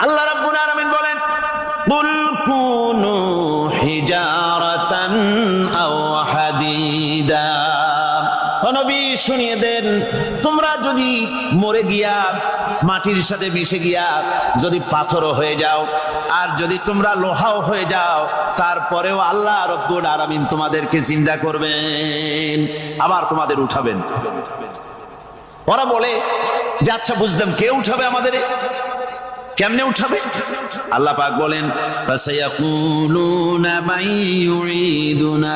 আল্লাহ রাব্বুল আলামিন বলেন, কুল কুনু হিজারাতান আও হাদিদা। ও নবী শুনিয়ে দেন, তোমরা যদি মরে গিয়া মাটির সাথে মিশে গিয়া যদি পাথরও হয়ে যাও, আর যদি তোমরা লোহাও হয়ে যাও, তারপরেও আল্লাহ রাব্বুল আলামিন তোমাদেরকে জিন্দা করবেন, আবার তোমাদের উঠাবেন। ওরা বলে যে আচ্ছা বুঝলাম, কে উঠাবে আমাদের, কেমনে উঠাবে? আল্লাহ পাক বলেন, ফাসায়াকুলুনা মান ইউঈদুনা।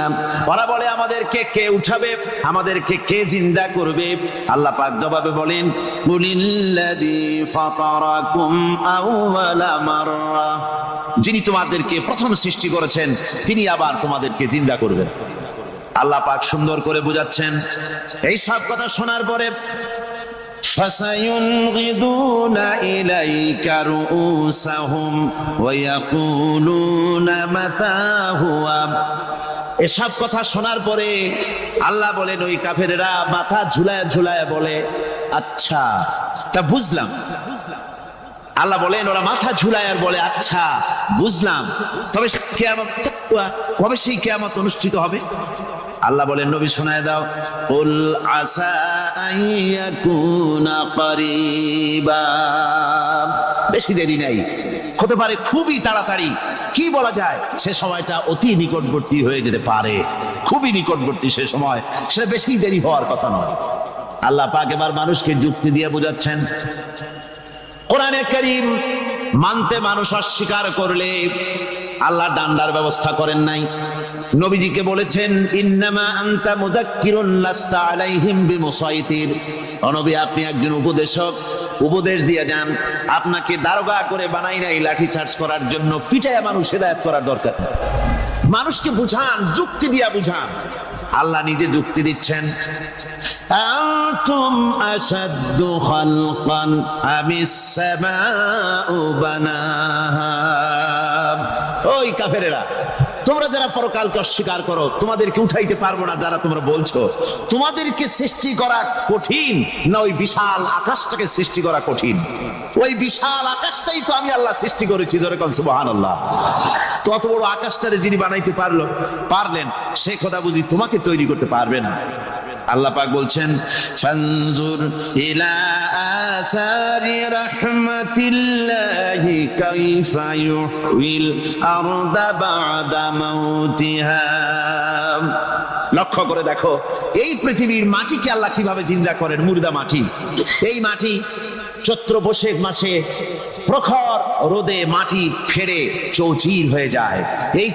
ওরা বলে আমাদেরকে কে উঠাবে, আমাদেরকে কে জিন্দা করবে? আল্লাহ পাক জবাবে বলেন, কুলিল্লাযী ফাতারাকুম আউওয়ালা মাররা। যিনি তোমাদেরকে প্রথম সৃষ্টি করেছেন তিনি আবার তোমাদেরকে জিন্দা করবেন। আল্লাহ পাক সুন্দর করে বুঝাচ্ছেন। এই সব কথা শোনার পরে فَسَيُنْغِضُونَ إِلَيْكَ رُؤُوسَهُمْ وَيَقُولُونَ مَتَى هُوَ। এসব কথা শোনার পরে আল্লাহ বলেন, ওই কাফেরেরা মাথা ঝুলায় ঝুলায় বলে, আচ্ছা তা বুঝলাম। আল্লাহ বলেন, ওরা মাথা ঝুলায় আর বলে, আচ্ছা বুঝলাম, তবে কিয়ামত কবে সেই কিয়ামত অনুষ্ঠিত হবে? আল্লাহ বলেন, নবী শোনায় দাও, কুল আসা আইয়াকুনা করিবা। বেশি দেরি নাই, হতে পারে খুবই তাড়াতাড়ি। কি বলা যায়, সে সময়টা অতি নিকটবর্তী হয়ে যেতে পারে, খুবই নিকটবর্তী সে সময়, সেটা বেশি দেরি হওয়ার কথা নয়। আল্লাহ পাক এবার মানুষকে যুক্তি দিয়ে বোঝাচ্ছেন। কোরআনে কারীম মানতে মানুষ অস্বীকার করলে আল্লাহ ডান্ডার ব্যবস্থা করেন নাই। নবীজিকে বলেছেন, ইন্নামা আনতা মুযাক্কিরুন লাস্তা আলাইহিম বিমুসাইতির। ও নবী, আপনি একজন উপদেশক, উপদেশ দিয়ে যান। আপনাকে দারোগা করে বানাই নাই লাঠি চার্জ করার জন্য, পিটায়া মানুষ হেদায়েত করার দরকার। মানুষকে বুঝান, যুক্তি দিয়া বুঝান। আল্লাহ নিজে যুক্তি দিচ্ছেন, আনতুম আশাদ্দু খালকান আমিস সামাউ বানাহা। ওই কাফেরেরা, তোমরা যারা পরকালকে অস্বীকার করো, তোমাদেরকে উঠাইতে পারবো না যারা তোমরা বলছো, তোমাদেরকে সৃষ্টি করা কঠিন না ওই বিশাল আকাশটাকে সৃষ্টি করা কঠিন? ওই বিশাল আকাশটাই তো আমি আল্লাহ সৃষ্টি করেছি, জোরে কোন সুবহানাল্লাহ। তত বড় আকাশটারে যিনি বানাইতে পারলেন, সে কথা বুঝি তোমাকে তৈরি করতে পারবে না? আল্লাহ পাক বলছেন, ফানজুর ইলা আসারি রাহমাতিল্লাহি কাইফা ইউহিল আরদা বাদা মাউতিহা। লক্ষ্য করে দেখো, এই পৃথিবীর মাটিকে আল্লাহ কিভাবে জিন্দা করেন। মুর্দা মাটি, এই মাটি চৈত্র বৈশাখ মাসে প্রখর রোদে মাটি ফেটে চৌচির হয়ে যায়। এই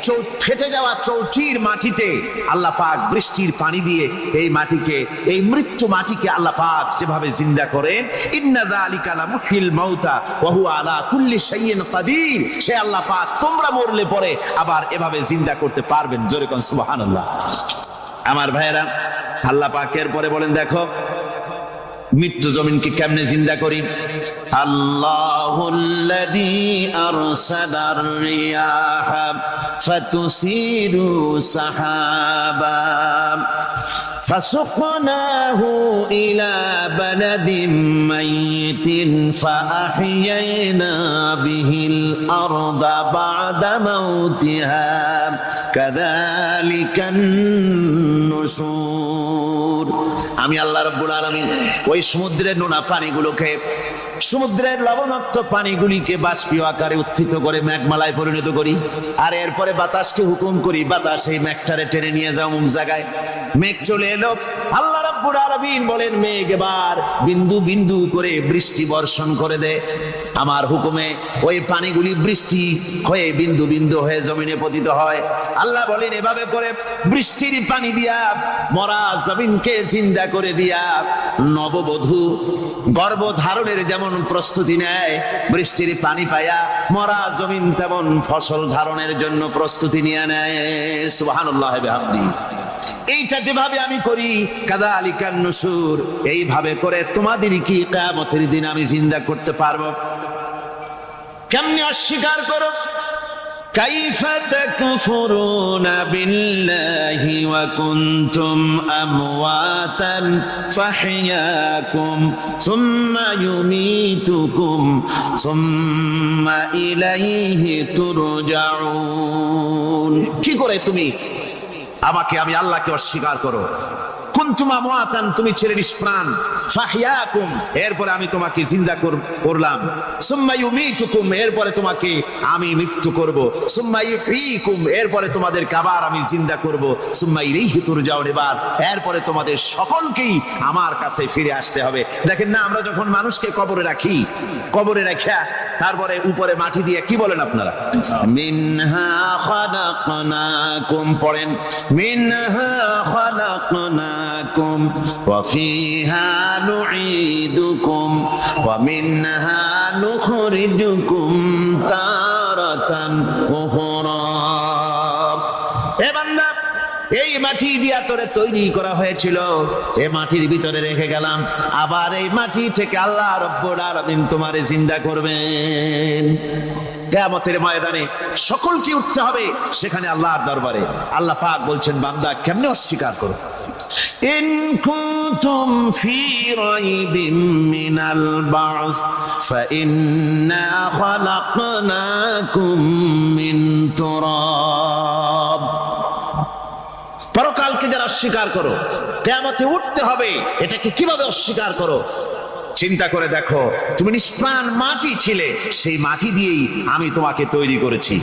ফেটে যাওয়া চৌচির মাটিতে আল্লাহ পাক বৃষ্টির পানি দিয়ে এই মাটিকে, এই মৃত্যু মাটিকে আল্লাহ পাক যেভাবে জিন্দা করেন, ইন্না যালিকা লামুহিল মাউতা ওয়া হুয়া আলা কুল্লি শাইইন কাদির। সে আল্লাহ পাক তোমরা মরলে পরে আবার এভাবে জিন্দা করতে পারবেন, জোরে কোন সুবহানাল্লাহ। আমার ভাইয়েরা, আল্লাহ পাকের পরে বলেন, দেখো মৃত্যু জমিনকে কেমনে জিন্দা করি। আল্লাহুল্লাযী আরসালার রিয়াহা ফাতুসিরু সাহাবা ফাসুকনাহু ইলা বালাদিন মাইতিন ফাআহইয়ানা বিহিল আরদা বা'দা মাউতিহা কাযালিকান নুশুর। আমি আল্লাহ রাব্বুল আলামিন ওই সমুদ্রের নোনা পানিগুলোকে, সমুদ্রের লবণাক্ত পানিগুলিকে বাষ্পীয় আকারে উত্থিত করে মেঘমালায় পরিণত করি, আর এরপরে বাতাসকে হুকুম করি, বাতাস এই মেঘটারে টেনে নিয়ে যাও অমুক জায়গায়। মেঘ চলে এলো, আল্লাহ রাব্বুল আলামিন বলেন, মেঘ এবার বিন্দু বিন্দু করে বৃষ্টি বর্ষণ করে দে। আমার হুকুমে ওই পানিগুলি বৃষ্টি হয়ে বিন্দু বিন্দু হয়ে জমিনে পতিত হয়। আল্লাহ বলেন, এভাবে করে বৃষ্টির পানি দিয়া মরা জমিনকে জিন্দা করে দিয়া নববধূ গর্ভধারণের যেমন প্রস্তুতি নেয়, বৃষ্টির পানি পায়া মরা জমিন তেমন ফসল ধারণের জন্য প্রস্তুতি নিয়ে নেয়। সুবহানাল্লাহ বিহামদিহি। এইটা যেভাবে আমি করি, কাযালিকান নুশুর, এইভাবে করে তোমাদের কি কিয়ামতের দিন আমি জিন্দা করতে পারবো? কেমনে অস্বীকার করো? কাইফা তাকফুরুনা বিল্লাহি ওয়া কুনতুম আমওয়াতান ফাহইয়াকুম সুম্মা ইউমীতুকুম সুম্মা ইলাইহি তুরজাউন। কি করে তুমি আমি আল্লাহকে অস্বীকার করো? কুনতুম আমওয়াতান, তুমি ছিলে নিষ্প্রাণ, ফাহইয়াকুম, এরপরে আমি তোমাকে জিন্দা করলাম, সুম্মা ইউমীতুকুম, এরপরে তোমাকে আমি মৃত্যু করব, সুম্মা ইহয়ীকুম, এরপরে তোমাদেরকে আবার আমি জিন্দা করব, সুম্মা ইলাইহি তুরজাউন, এরপরে তোমাদের সকলকেই আমার কাছে ফিরে আসতে হবে। দেখেন না, আমরা যখন মানুষকে কবরে রাখি, কবরে রাখা তারপরে উপরে মাটি দিয়ে কি বলেন আপনারা? মিনহা খালাকনাকুম, পড়েন মিনহা খালাকনাকুম ওয়া ফিহা নুঈদুকুম ওয়া মিনহা নুখরিজুকুম তারাতান উখরা। এ বান্দা, এই মাটি দিয়া তোরে তৈরি করা হয়েছিল, এই মাটির ভিতরে রেখে গেলাম, আবার এই মাটি থেকে আল্লাহ রব্বুল আলামিন তোমারে জিন্দা করবেন। কিয়ামতের ময়দানে সকলকে উঠতে হবে সেখানে আল্লাহর দরবারে। আল্লাহ পাক বলছেন, বান্দা কেমনে অস্বীকার করো? ইন কুনতুম ফি রাইবিম মিনাল বা'স ফাইন্না খালাকনাকুম মিন তুরাব। পরকালকে যারা অস্বীকার করো, কিয়ামতে উঠতে হবে, এটাকে কিভাবে অস্বীকার করো? চিন্তা করে দেখো, তুমি নিষ্প্রাণ মাটি ছিলে, সেই মাটি দিয়েই আমি তোমাকে তৈরি করেছি।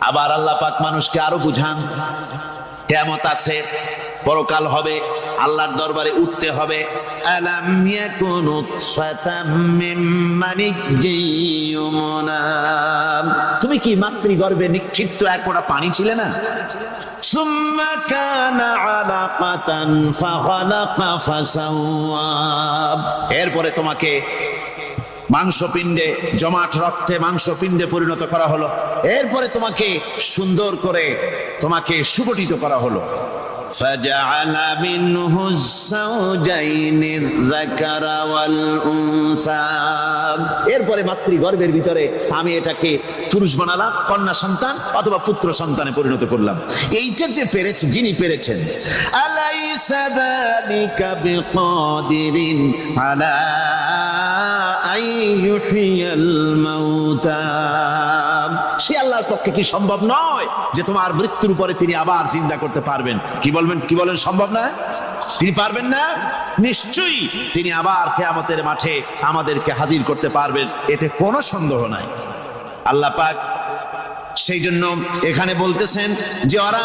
আবার আল্লাহ পাক মানুষকে আরো বুঝান, কিয়ামত আছে, পরকাল হবে, আল্লাহর দরবারে উঠতে হবে। আলাম ইয়াকুন নুতফাতাম মিন মানিয়্যিন ইউমনা, তুমি কি মাতৃগর্ভে নিক্ষিপ্ত এক ফোঁটা পানি ছিলে না? সুম্মা কানা আলাকাতান ফাখালাকা ফাসাওয়া, এরপরে তোমাকে মাংসপিণ্ডে, জমাট রক্তে মাংসপিণ্ডে পরিণত করা হলো, এরপরে তোমাকে সুন্দর করে তোমাকে সুগঠিত করা হলো। ফাজআলা মিনহু যাওজাইনি যাকারা ওয়াল উনসা, এরপরে মাতৃগর্ভের ভিতরে আমি এটাকে পুরুষ বানালাম, কন্যা সন্তান অথবা পুত্র সন্তানে পরিণত করলাম। এইটা যে পেরেছে, যিনি পেরেছেন, আলাইসা যালিকা বিকাদিরিন আলা আইয়ুহিয়াল মাউতা, সে আল্লাহর পক্ষে কি সম্ভব নয় যে তোমার মৃত্যুর পরে তিনি আবার জিন্দা করতে পারবেন? কি বলেন সম্ভব না? তিনি পারবেন না? নিশ্চয়ই তিনি আবার কিয়ামতের মাঠে আমাদেরকে হাজির করতে পারবেন, এতে কোনো সন্দেহ নাই। আল্লাহ পাক সেই জন্য এখানে বলতেছেন যে ওরা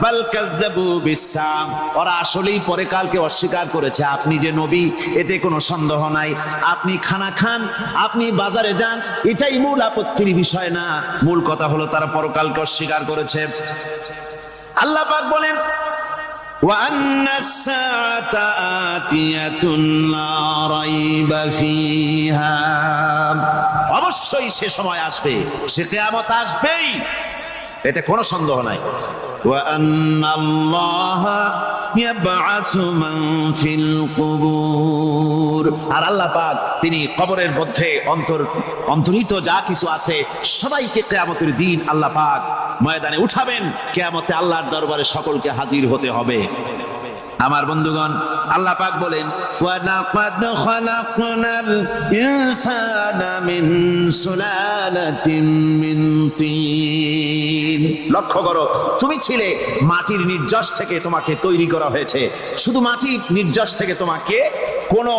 বাল কাযযাবু বিসসাম, ওরা আসলেই পরে কালকে অস্বীকার করেছে। আপনি যে নবী, এতে কোনো সন্দেহ নাই। আপনি খানা খান, আপনি বাজারে যান, এটাই মূল আপত্তির বিষয় না। মূল কথা হলো তারা পরকালকে অস্বীকার করেছে। আল্লাহ পাক বলেন, ওয়া আন্নাস সাআতা আতিয়াতুন লা রাইবা ফিহা, অবশ্যই সে সময় আসবে, সে কিয়ামত আসবেই, এতে কোনো সন্দেহ নাই। ওয়া আন্নাল্লাহা ইয়াবআসু মান ফিল কুবুর, আর আল্লাহ পাক তিনি কবরের মধ্যে অন্তর্হিত যা কিছু আছে সবাইকে কিয়ামতের দিন আল্লাহ পাক ময়দানে উঠাবেন। কিয়ামতে আল্লাহর দরবারে সকলকে হাজির হতে হবে। আমার বন্ধুগণ, আল্লাহ পাক বলেন, ওয়া লাকাদ খালাকনাল ইনসানা মিন সুলালাতিন মিন তিন। লক্ষ্য করো, তুমি ছিলে মাটির নির্যাস থেকে তোমাকে তৈরি করা হয়েছে। শুধু মাটির নির্যাস থেকে তোমাকে কোনো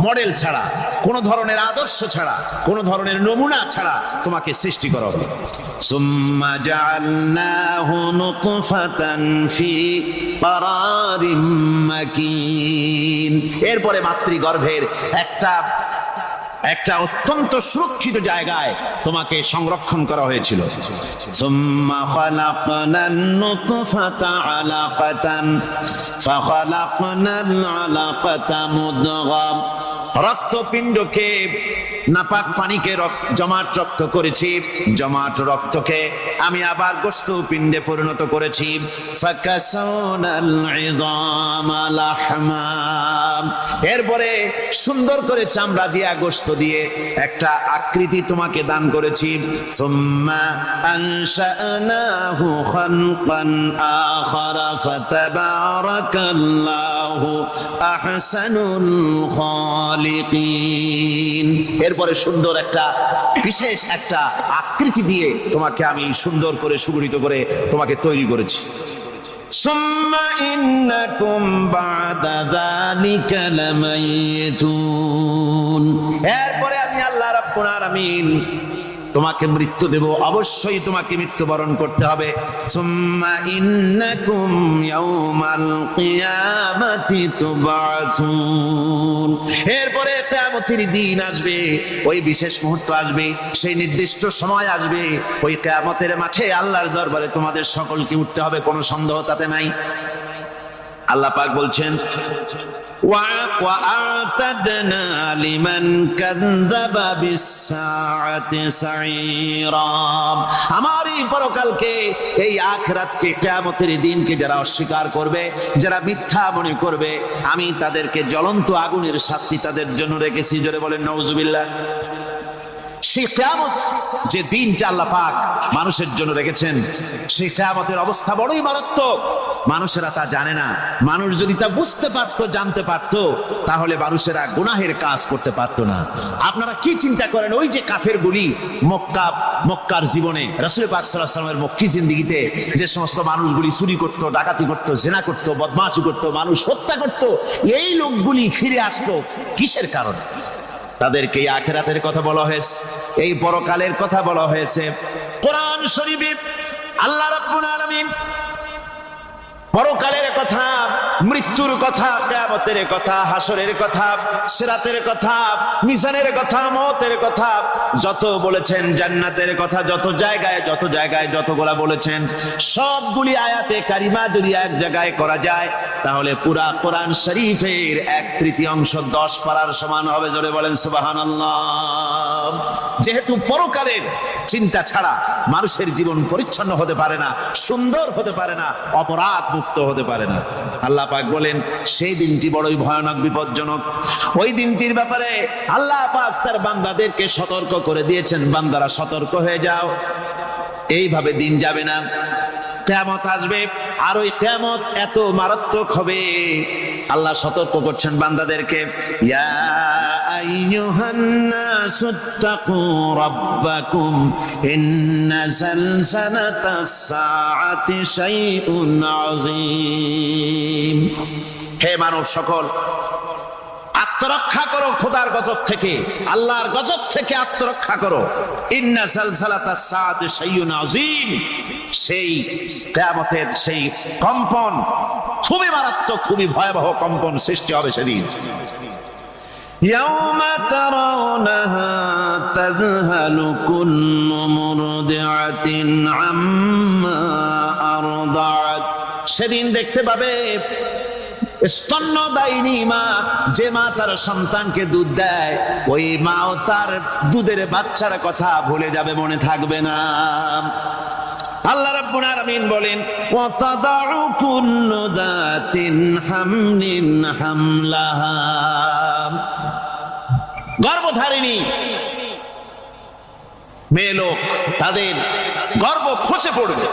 মডেল ছাড়া, কোনো ধরনের আদর্শ ছাড়া, কোনো ধরনের নমুনা ছাড়া তোমাকে সৃষ্টি করা হবে। সুম্মা জাআলনাহু নুতফাতান ফি ক্বারারিম মাকিন, এরপরে মাতৃগর্ভের একটা অত্যন্ত সুরক্ষিত জায়গায় তোমাকে সংরক্ষণ করা হয়েছিল। সুম্মা খালাকনান নুতফাতা আলাকাতান ফাখালাকনাল আলাকাতা মুদগা, রক্তপিণ্ডকে নাপাক পানিকে জমাট রক্ত করেছি, জমাট রক্তকে আমি আবার গোশত পিণ্ডে পরিণত করেছি। ফাকাসাউনাল ইযামা লাহমা, এরপরে সুন্দর করে চামড়া দিয়া গোশত দিয়ে একটা আকৃতি তোমাকে দান করেছি। সুম্মা আনশানাহু খালকান আখারা ফাতাবারাকাল্লাহু আহসানুল খালিকিন, এরপরে সুন্দর একটা বিশেষ একটা আকৃতি দিয়ে তোমাকে আমি সুন্দর করে সুগঠিত করে তোমাকে তৈরি করেছি। সুম্মা ইন্নাকুম বা'দা যালিকা লামাইতুন, এরপরে আমি আল্লাহ রাব্বুল আলামিন তোমাকে মৃত্যু দেব, অবশ্যই তোমাকে মৃত্যুবরণ করতে হবে। সুম্মা ইন্নাকুম ইয়াউমাল কিয়ামাতি তুবআসুন, এরপরে কিয়ামতের দিন আসবে, ওই বিশেষ মুহূর্ত আসবে, সেই নির্দিষ্ট সময় আসবে, ওই কিয়ামতের মাঠে আল্লাহর দরবারে তোমাদের সকলকে উঠতে হবে, কোনো সন্দেহ তাতে নাই। আল্লাহ পাক বলছেন ওয়া'আতাদনা লিমান কাযযাবা বিস-সাআতি সাঈরা, আমার এই পরকালকে, এই আখিরাতকে, কিয়ামতের দিনকে যারা অস্বীকার করবে, যারা মিথ্যা মনে করবে, আমি তাদেরকে জ্বলন্ত আগুনের শাস্তি তাদের জন্য রেখেছি। জোরে বলেন নাউজুবিল্লাহ। সেই কিয়ামত যে দিনটা আল্লাহ পাক মানুষের জন্য রেখেছেন, সেই কিয়ামতের অবস্থা বড়ই মারাত্মক। মানুষেরা তা জানে না। মানুষ যদি তা বুঝতে পারতো, জানতে পারতো, তাহলে মানুষেরা গুনাহের কাজ করতে পারতো না। আপনারা কি চিন্তা করেন, ওই যে কাফেরগুলি মক্কার জীবনে, রাসূল পাক সাল্লাল্লাহু আলাইহি ওয়াসাল্লামের মক্কি জিন্দেগিতে যে সমস্ত মানুষগুলি চুরি করতো, ডাকাতি করতো, জিনা করতো, বদমাশি করতো, মানুষ হত্যা করতো, এই লোকগুলি ফিরে আসতো কিসের কারণে? তাদেরকে এই আখিরাতের কথা বলা হয়েছে, এই পরকালের কথা বলা হয়েছে। কোরআন শরীফে আল্লাহ রাব্বুল আলামিন পরকালের কথা, মৃত্যুর কথা, কিয়ামতের কথা, হাসরের কথা, সিরাতের কথা, মিজানের কথা, মওতের কথা যত বলেছেন, জান্নাতের কথা যত জায়গায় যতগুলা বলেছেন, সবগুলি আয়াতে কারিমা যদি এক জায়গায় করা যায়, তাহলে পুরা কোরআন শরীফের 1/3 10 পারার সমান হবে। জোরে বলেন সুবহানাল্লাহ। যেহেতু পরকালের চিন্তা ছাড়া মানুষের জীবন পরিচ্ছন্ন হতে পারে না, সুন্দর হতে পারে না, অপরাধ মুক্ত হতে পারে না। আল্লাহ পাক বলেন সেই দিনটি বড়ই ভয়ানক, বিপজ্জনক। ওই দিনটির ব্যাপারে আল্লাহ পাক তার বান্দাদেরকে সতর্ক করে দিয়েছেন, বান্দারা সতর্ক হয়ে যাও, এইভাবে দিন যাবে না, কিয়ামত আসবে। আর ওই কিয়ামত এত মারাত্মক হবে, আল্লাহ সতর্ক করছেন বান্দাদেরকে। ইয়া আইয়ুহান নাসুত্তাকু রাব্বাকুম ইন্না যালযালাতাস সাআতি শাইউন আযীম, হে মানব সকল, আত্মরক্ষা করো খোদার গজব থেকে, আল্লাহর গজব থেকে আত্মরক্ষা করো। ইন্না যালযালাতাস সাআতি শাইউন আযীম, সেই কিয়ামতের সেই কম্পন খুবই মারাত্মক, খুবই ভয়াবহ কম্পন সৃষ্টি হবে সেদিন। ইয়াউমা তারাউনাহা তাযহালু কুল্লু মুরদিআতিন আম্মা আরদাআত, সেদিন দেখতে পাবে স্তন্যদায়িনী মা, যে মা তার সন্তানকে দুধ দেয়, ওই মাও তার দুধের বাচ্চার কথা ভুলে যাবে, মনে থাকবে না। আল্লাহ রাব্বুল আলামিন বলেন ওয়া তাদাউ কুল্লু যাতিন হামলিন হামলাহা, গর্ভধারিণী মেয়ে লোক তাদের গর্ভ খসে পড়বে।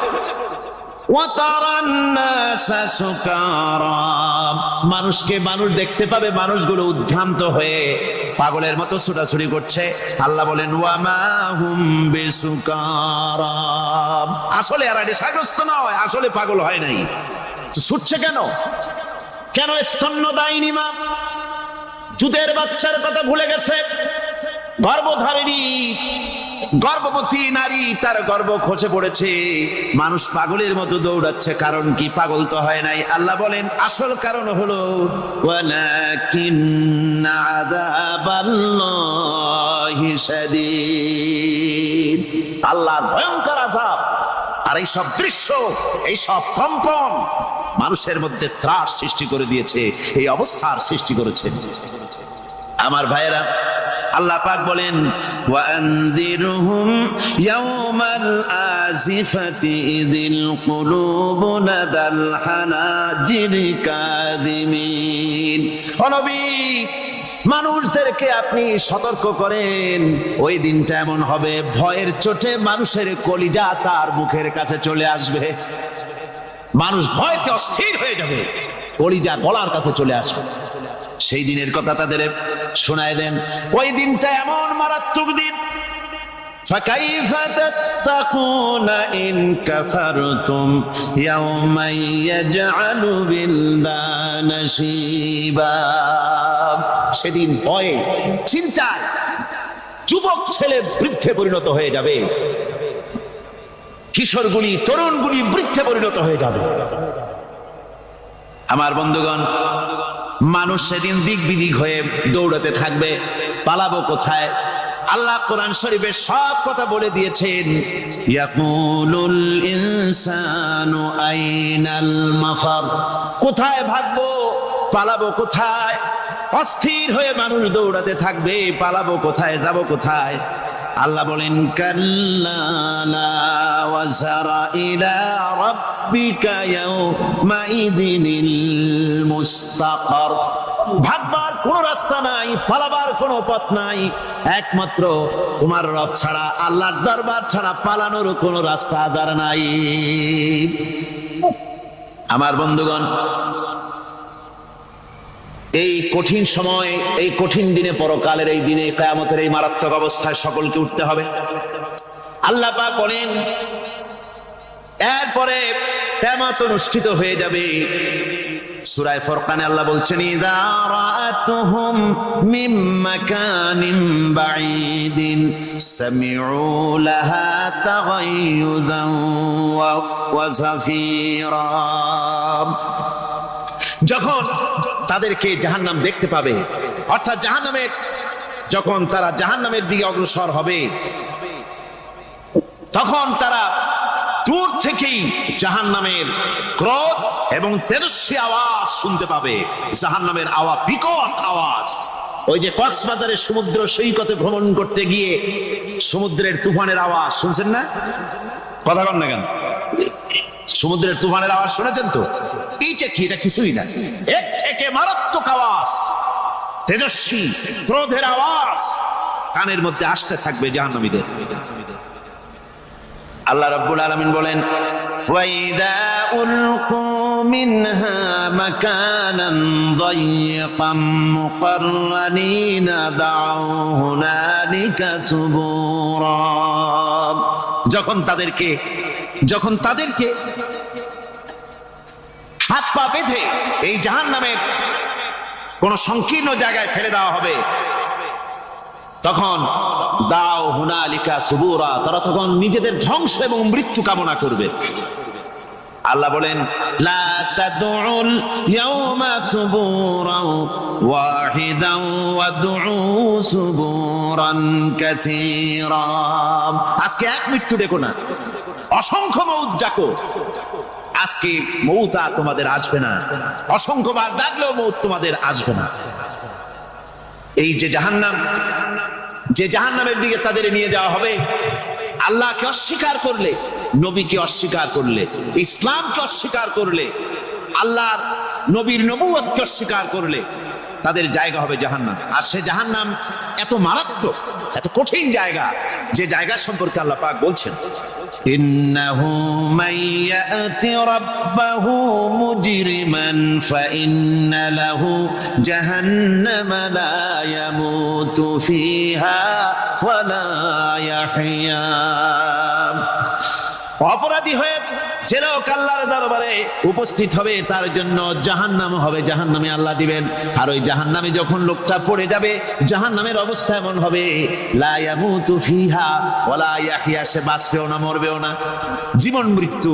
ওয়া তারান নাসা সুকারা, মানুষকে মানুষ দেখতে পাবে, মানুষগুলো উদ্ভ্রান্ত হয়ে পাগলের মতো ছুটাছুটি করছে। আল্লাহ বলেন ওয়া মা হুম বিসুকারা, আসলে এরা নেশাগ্রস্ত নয়, আসলে পাগল হয় নাই। ছুটছে কেন? কেন? স্তন্যদায়িনী মা দুধের বাচ্চার কথা ভুলে গেছে। গর্ভধারিণী গর্ভবতী নারী, তার গর্ভ খসে পড়েছে, মানুষ পাগলের মতো দৌড়াচ্ছে। কারণ কি? পাগল তো হয় নাই। আল্লাহ বলেন আসল কারণ হলো ওয়ালাকিন্না আযাবাল্লাহি শাদীদ, আল্লাহর ভয়ঙ্কর আযাব। আর এই সব দৃশ্য, এই সব কম্পন মানুষের মধ্যে ত্রাস সৃষ্টি করে দিয়েছে, এই অবস্থার সৃষ্টি করেছে। আমার ভাইয়েরা, আল্লাহ পাক বলেন ওয়ানযিরহুম ইয়াওমাল আজিফাতি ইযিল কুলুবু লাদাল হানাজিরি কাযিমিন। ও নবী, মানুষদেরকে আপনি সতর্ক করেন, ওই দিনটা এমন হবে ভয়ের চোটে মানুষের কলিজা তার মুখের কাছে চলে আসবে। মানুষ ভয়তে অস্থির হয়ে যাবে, কলিজা গলার কাছে চলে আসবে। সেই দিনের কথা তাদের শোনায় দেন। ওই দিনটা এমন মারাত্মক দিন। فكيف تتقون إن كفرتم يوما يجعل الولدان شيبا। সেদিন ভয়ে চিন্তায় যুবক ছেলে বৃদ্ধে পরিণত হয়ে যাবে, কিশোরগুলি তরুণগুলি বৃদ্ধে পরিণত হয়ে যাবে। আমার বন্ধুগণ, মানুষ সেদিন দিক বিদিক হয়ে দৌড়াতে থাকবে, পালাবো কোথায়? আল্লাহ কোরআন শরীফে সব কথা বলে দিয়েছেন। ইয়াকুলুল ইনসানু আইনাল মাফার, কোথায় ভাগবো, পালাবো কোথায়? অস্থির হয়ে মানুষ দৌড়াতে থাকবে, পালাবো কোথায়, যাব কোথায়? আল্লাহ বলেন কাল্লা লা ওয়াজারা ইলা রাব্বিকা ইয়াউমাইযিনিল মুস্তাকার। ভাগবার কোনো রাস্তা নাই, পালাবার কোনো পথ নাই, একমাত্র তোমার রব ছাড়া, আল্লাহর দরবার ছাড়া পালানোর কোনো রাস্তা আজার নাই। আমার বন্ধুগণ, এই কঠিন সময়, এই কঠিন দিনে, পরকালের এই দিনে, কিয়ামতের এই মারাত্মক অবস্থায় সকলকে উঠতে হবে। আল্লাহ পাক বলেন এরপরে কিয়ামত অনুষ্ঠিত হয়ে যাবে। সূরা ফুরকানে আল্লাহ বলছেন ইযা রাআতুহুম মিন মাকানিন বাঈদিন সামিউ লাহা তাগায়ুযান ওয়া যাফীরা। যখন তাদেরকে জাহান্নাম দেখতে পাবে, অর্থাৎ জাহান্নামের, যখন তারা জাহান্নামের দিকে অগ্রসর হবে, তখন তারা দূর থেকেই জাহান্নামের ক্রোধ এবং তেজস্বী আওয়াজ শুনতে পাবে। জাহান্নামের আওয়াজ, বিকট আওয়াজ। ওই যে কক্সবাজারের সমুদ্র সৈকতে ভ্রমণ করতে গিয়ে সমুদ্রের তুফানের আওয়াজ শুনছেন না? কথা বল না কেন? সমুদ্রের তুফানের আওয়াজ শুনেছেন তো? এইটা কি? এটা কিছুই না, এর থেকে মারাত্মক আওয়াজ, তেজস্বী ক্রোধের আওয়াজ কানের মধ্যে আসতে থাকবে জাহান্নামীদের। আল্লাহ রাব্বুল আলামিন বলেন ওয়াইদা উলকু মিনহা মাকানান দায়িকাম মুকাররানিনা দাউ হুনালিকা সুবুরা। যখন তাদেরকে হাত পা বেঁধে এই জাহান্নামের কোন সংকীর্ণ জায়গায় ফেলে দেওয়া হবে, তখন দাও হুনালিকা সুবুরা, তারা তখন নিজেদের ধ্বংস এবং মৃত্যু কামনা করবে। আল্লাহ বলেন লা তাদউল ইয়াওমা সুবুরান ওয়াহিদান ওয়াদউ সুবুরান কাসীরা। আজকে এক মৃত্যু ডেকো না, অসংখ্য মউত ডাকো। আজকে মউত আর তোমাদের আসবে না, অসংখ্যবার ডাকলেও মউত তোমাদের আসবে না। এই যে জাহান্নাম, যে জাহান্নামের দিকে তাদের নিয়ে যাওয়া হবে, আল্লাহকে অস্বীকার করলে, নবীকে অস্বীকার করলে, ইসলামকে অস্বীকার করলে, আল্লাহর নবীর নবুয়তকে অস্বীকার করলে তাদের জায়গা হবে জাহান্নাম। আর সে জাহান্নাম এত মারাত্মক, এত কঠিন জায়গা, যে জায়গা সম্পর্কে আল্লাহ পাক বলছেন ইন্নাহু মাইয়াতি রাব্বাহু মুজরিমান ফাইন্না লাহু জাহান্নামা লা ইয়ামুতু ফিহা ওয়া লা ইয়াহইয়া। অপরাধী হয়ে যে লোক আল্লাহর দরবারে উপস্থিত হবে, তার জন্য জাহান্নাম হবে, জাহান্নামে আল্লাহ দিবেন। আর ওই জাহান্নামে যখন লোকটা পড়ে যাবে, জাহান্নামের অবস্থা এমন হবে লা ইয়ামুতু ফিহা ওয়া লা ইয়াহইয়া, সে বাঁচবেও না, মরবেও না, জীবন মৃত্যু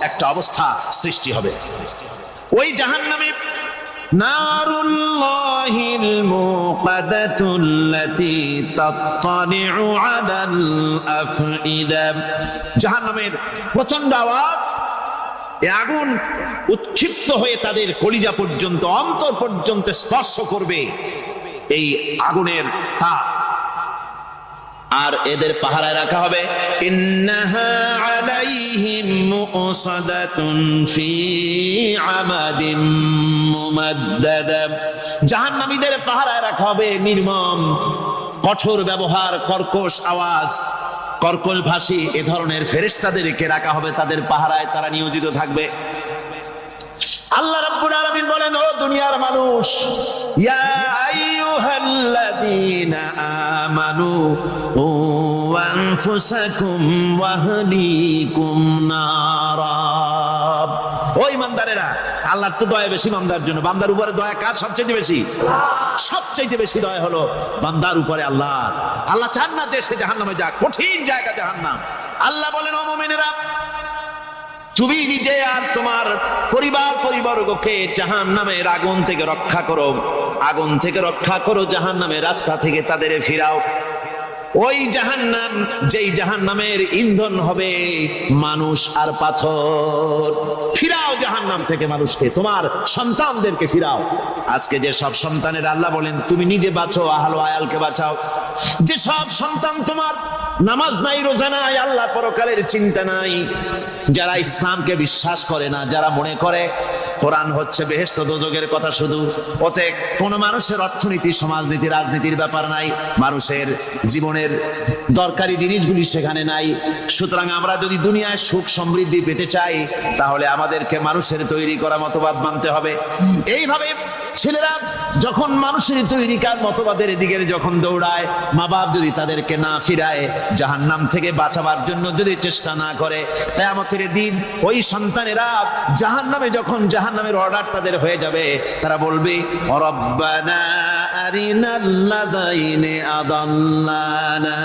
একটা অবস্থা সৃষ্টি হবে। ওই জাহান্নামে নারুল্লাহিল মুকাদাতুল্লাতী তাত্তালিউ আলাল আফইদা। জাহান্নামের প্রচন্ড আওয়াজ, এই আগুন উৎক্ষিপ্ত হয়ে তাদের কলিজা পর্যন্ত, অন্তর পর্যন্ত স্পর্শ করবে। এই আগুনের তাপ আর এদের পাহারায় রাখা হবে ইন্নাহা আলাইহিম মুসাদাতুন ফি আমাদিম মুমাদ্দাদা। জাহান্নামীদের পাহারায় রাখা হবে নির্মম, কঠোর ব্যবহার, কর্কশ আওয়াজ, কর্কশ ভাষী এ ধরনের ফেরেশতাদেরকে রাখা হবে তাদের পাহারায়, তারা নিয়োজিত থাকবে। আল্লাহ রাব্বুল আলামিন বলেন, ও দুনিয়ার মানুষ, ইয়া আইয়ুহাল্লাযীনা আমানু ওয়া আনফুসাকুম ওয়া আহলিকুম নারা। ও ঈমানদারেরা, আল্লাহর তো দয়া বেশি বান্দার জন্য। বান্দার উপরে দয়া কার সবচেয়ে বেশি? সবচেয়ে বেশি দয়া হলো বান্দার উপরে আল্লাহ। আল্লাহ চান না যে সে জাহান্নামে যাক, কঠিন জায়গা জাহান্নাম। আল্লাহ বলেন, ও মুমিনেরা, তুমি নিজে আর তোমার পরিবারবর্গকে জাহান্নামের আগুন থেকে রক্ষা করো, আগুন থেকে রক্ষা করো, জাহান্নামের রাস্তা থেকে তাদের ফিরাও। ওই জাহান্নাম, যেই জাহান্নামের ইন্ধন হবে মানুষ আর পাথর। ফিরাও জাহান্নাম থেকে মানুষকে, তোমার সন্তানদেরকে ফিরাও। আজকে যে সব সন্তানের আল্লাহ বলেন তুমি নিজে বাঁচো, আহল আয়ালকে বাঁচাও। যে সব সন্তান তোমার নামাজ নাই, রোজা নাই, আল্লাহ পরকালের চিন্তা নাই, যারা ইসলামকে বিশ্বাস করে না, যারা মনে করে কোরআন হচ্ছে বেহেশত দোজখের কথা শুধু, ওতে কোন মানুষের অর্থনীতি, সমাজনীতি, রাজনীতির ব্যাপার নাই, মানুষের জীবনের দরকারি জিনিসগুলি সেখানে নাই। সুতরাং আমরা যদি দুনিয়ায় সুখ সমৃদ্ধি পেতে চাই, তাহলে আমাদেরকে মানুষের তৈরি করা মতবাদ মানতে হবে। এইভাবে ছেলেরা যখন মানুষের তৈরিকার মতবাদের দিকে যখন দৌড়ায়, মা বাপ যদি তাদেরকে না ফিরায়, জাহান্নাম থেকে বাঁচাবার জন্য যদি চেষ্টা না করে, কিয়ামতের দিন ওই সন্তানেরা জাহান্নামে, যখন জাহান্নামের অর্ডার তাদের হয়ে যাবে, তারা বলবে, রব্বানা আরিনাল্লাযাইনি আদাল্লানা।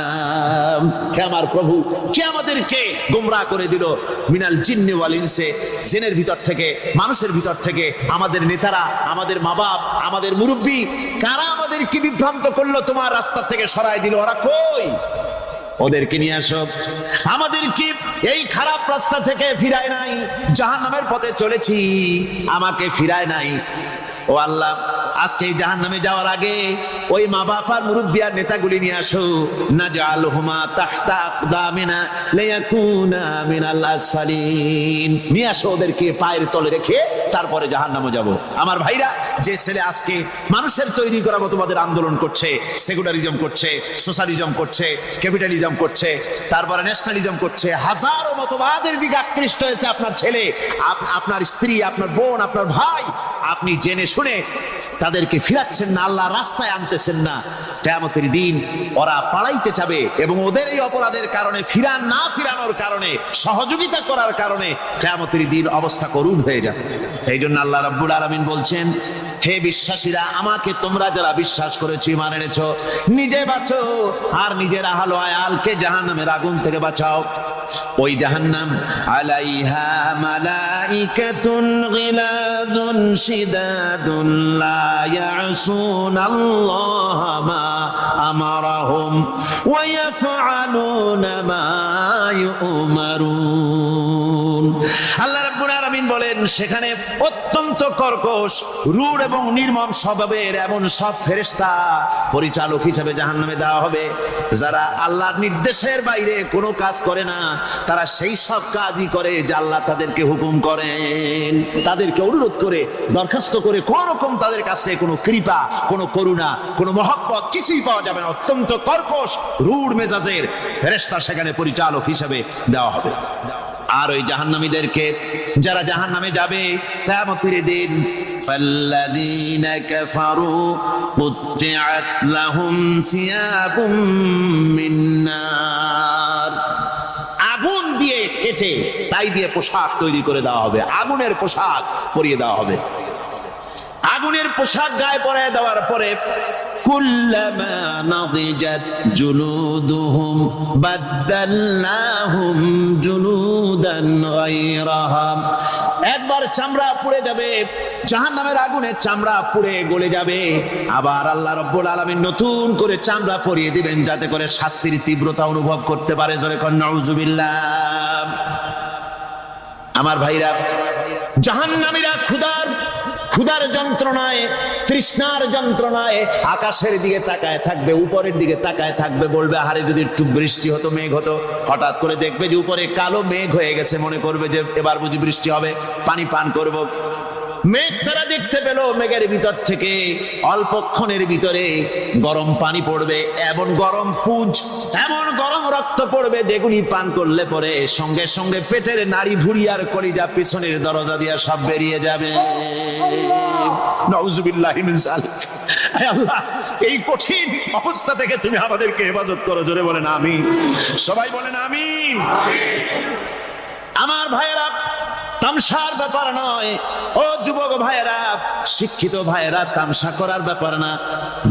হে আমার প্রভু, কে আমাদেরকে গোমরাহ করে দিল, মিনাল জিন্নি ওয়াল ইনসি, জিনের ভিতর থেকে, মানুষের ভিতর থেকে, আমাদের নেতারা, আমাদের মা বাপ, আমাদের মুরব্বী, কারা আমাদেরকে বিভ্রান্ত করলো, তোমার রাস্তা থেকে সরাই দিল, ওরা কই? ওদেরকে নিয়ে আসো। আমাদেরকে এই খারাপ রাস্তা থেকে ফিরায় নাই, জাহান্নামের পথে চলেছি, আমাকে ফিরায় নাই। ও আল্লাহ, আজকে জাহান্নামে যাওয়ার আগে ওই মা বাপ আর মুরব্বি আর নেতাগুলি নিয়ে আসো। নাজআলহুমা তাহতা আকদামিনা লিয়াকুনা মিনাল আসফালিন। নিয়ে আসো, ওদেরকে পায়ের তলে রেখে তারপরে জাহান্নামে যাব। আমার ভাইরা, যে ছেলে আজকে মানুষের তৈরি করা মতবাদের আন্দোলন করছে, সেকুলারিজম করছে, সোশ্যালিজম করছে, ক্যাপিটালিজম করছে, তারপরে ন্যাশনালিজম করছে, হাজারো মতবাদের দিকে আকৃষ্ট হয়েছে আপনার ছেলে, আপনার স্ত্রী, আপনার বোন, আপনার ভাই, আপনি জেনে শুনে তাদেরকে ফিরাচ্ছেন না, আল্লাহ রাস্তায় আনতেছেন না। কিয়ামতের দিন ওরা পালাইতে যাবে, এবং ওদের এই অপরাধের কারণে, ফিরানোর কারণে, সহযোগিতা করার কারণে কিয়ামতের দিন অবস্থা করুণ হয়ে যাবে। এই জন্য আল্লাহ রাব্বুল আলামিন বলছেন, হে বিশ্বাসীরা, আমাকে তোমরা যারা বিশ্বাস করেছো, ঈমান এনেছো, নিজে বাঁচো আর নিজের আহল আয়ালকে জাহান্নামের আগুন থেকে বাঁচাও। ওই জাহান্নাম আলাইহা মালাইকাতুন গিলাদুন শিদাদুন লা ইয়াসুনাল্লাহা মা আমারাহুম ওয়া ইয়াফআলুনা মা ইউমারুন। আল্লাহ রাব্বুল আলামিন বলেন, সেখানে অত্যন্ত কর্কশ, রূঢ় এবং নির্মম স্বভাবের এমন সব ফেরেশতা পরিচালক হিসেবে জাহান্নামে দেওয়া হবে, যারা আল্লাহর নির্দেশের বাইরে কোনো কাজ করে না। তারা সেই সব কাজই করে যা আল্লাহ তাদেরকে হুকুম করেন, তাদেরকে অনুরোধ করে, দরখাস্ত করে, কোন রকম তাদের কাছ থেকে কোনো কৃপা, কোনো করুণা, কোনো মহব্বত কিছুই পাওয়া যাবে না। অত্যন্ত কর্কশ, রূঢ় মেজাজের ফেরেশতা সেখানে পরিচালক হিসেবে দেওয়া হবে। আর ওই জাহান্নামীদেরকে, যারা জাহান্নামে যাবে কিয়ামতের দিন, ফাল্লাযীনা কাফারু কুত্তিআত লাহুম সিয়াবুম মিন নার, আগুন দিয়ে কেটে তাই দিয়ে পোশাক তৈরি করে দেওয়া হবে, আগুনের পোশাক পরিয়ে দেওয়া হবে। আগুনের পোশাক গায়ে পরিয়ে দেওয়ার পরে, কুল্লামা নাদিজাত জুলুদুহুম বাদদালনাহুম জুলুদান গায়রাহা, একবার চামড়া পুড়ে যাবে, জাহান্নামের আগুনে চামড়া পুড়ে গলে যাবে, আবার আল্লাহ রাব্বুল আলামিন নতুন করে চামড়া পরিয়ে দিবেন, যাতে করে শাস্তির তীব্রতা অনুভব করতে পারে। জোরে কোন নাউজুবিল্লাহ। আমার ভাইরা, জাহান্নামীরা ক্ষুধার যন্ত্রণায় তৃষ্ণার যন্ত্রণায় আকাশের দিকে তাকায় থাকবে, উপরের দিকে তাকায় থাকবে, বলবে আহারে যদি একটু বৃষ্টি হতো, মেঘ হতো। হঠাৎ করে দেখবে যে উপরে কালো মেঘ হয়ে গেছে, মনে করবে যে এবার বুঝি বৃষ্টি হবে, পানি পান করব। মেঘ তারা দেখতে পেল, মেঘের ভিতর থেকে অল্পক্ষণের ভিতরে গরম পানি পড়বে, এমন গরম পুঁজ, এমন গরম রক্ত পড়বে যেগুলি পান করলে পরে সঙ্গে সঙ্গে পেটের নাড়ি ভুঁড়ি আর কলিজা পিছনের দরজা দিয়ে সব বেরিয়ে যাবে। নাউজুবিল্লাহি মিন যালিক। হে আল্লাহ, এই কঠিন অবস্থা থেকে তুমি আমাদেরকে হেফাজত করো। জোরে বলেন আমিন। সবাই বলেন আমিন। আমার ভাইয়েরা, তামসার ব্যাপার নয়। ও যুবক ভাইয়েরা, শিক্ষিত ভাইয়েরা, তামসা করার ব্যাপার না।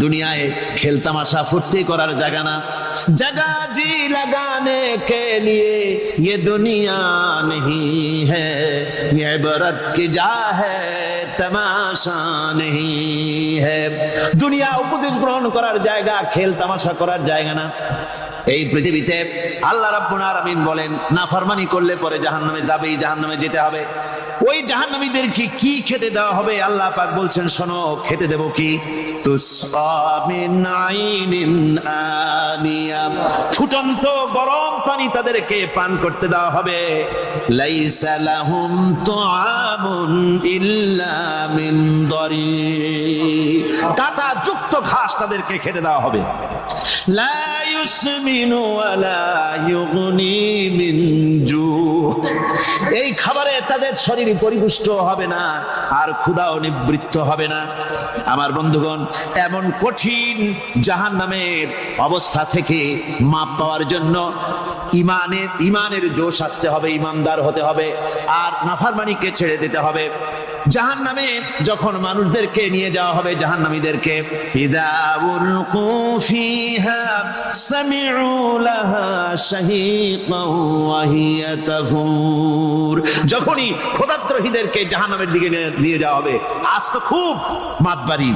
দুনিয়ায় খেল তামাশা ফুর্তি করার জায়গা না। जगह जी लगाने के लिए ये दुनिया नहीं है, ये इबरत की जा है, तमाशा नहीं है। দুনিয়া উপদেশ গ্রহণ করার জায়গা, খেল তামাশা করার জায়গা না। এই পৃথিবীতে আল্লাহ রাব্বুল আলামিন বলেন, নাফরমানি করলে পরে জাহান্নামে যাবেই, জাহান্নামে যেতে হবে। ওই জাহান্নামীদেরকে কি খেতে দেওয়া হবে? আল্লাহ পাক বলছেন, শোনো, খেতে দেব কি? তুসকা মিন আইনিন আনিয়া, ফুটন্ত গরম পানি তাদেরকে পান করতে দেওয়া হবে। লাইসা লাহুম তুআমুন ইল্লা মিন দরি, কাঁটা যুক্ত ঘাস তাদেরকে খেতে দেওয়া হবে। লা ইউসমিনু ওয়ালা ইউগনি মিন জু, এই খাবারে তাদের শরীর পরিপুষ্ট হবে না, আর ক্ষুধাও নিবৃত্ত হবে না। আমার বন্ধুগণ, এমন কঠিন জাহান্নামের অবস্থা থেকে মাপ পাওয়ার জন্য ইমানের জোশ আসতে হবে, ইমানদার হতে হবে, আর নাফরমানিকে ছেড়ে দিতে হবে। জাহান্নামে যখন মানুষদেরকে নিয়ে যাওয়া হবে, জাহান্নামীদেরকে, ইযা উলকু ফিহা সামিউ লাহা শাহীকান ওয়া হিয়া তাফুর, যখনই খোদাদ্রোহীদেরকে জাহান্নামের দিকে নিয়ে যাওয়া হবে, আজ তো খুব মাতবাড়ি,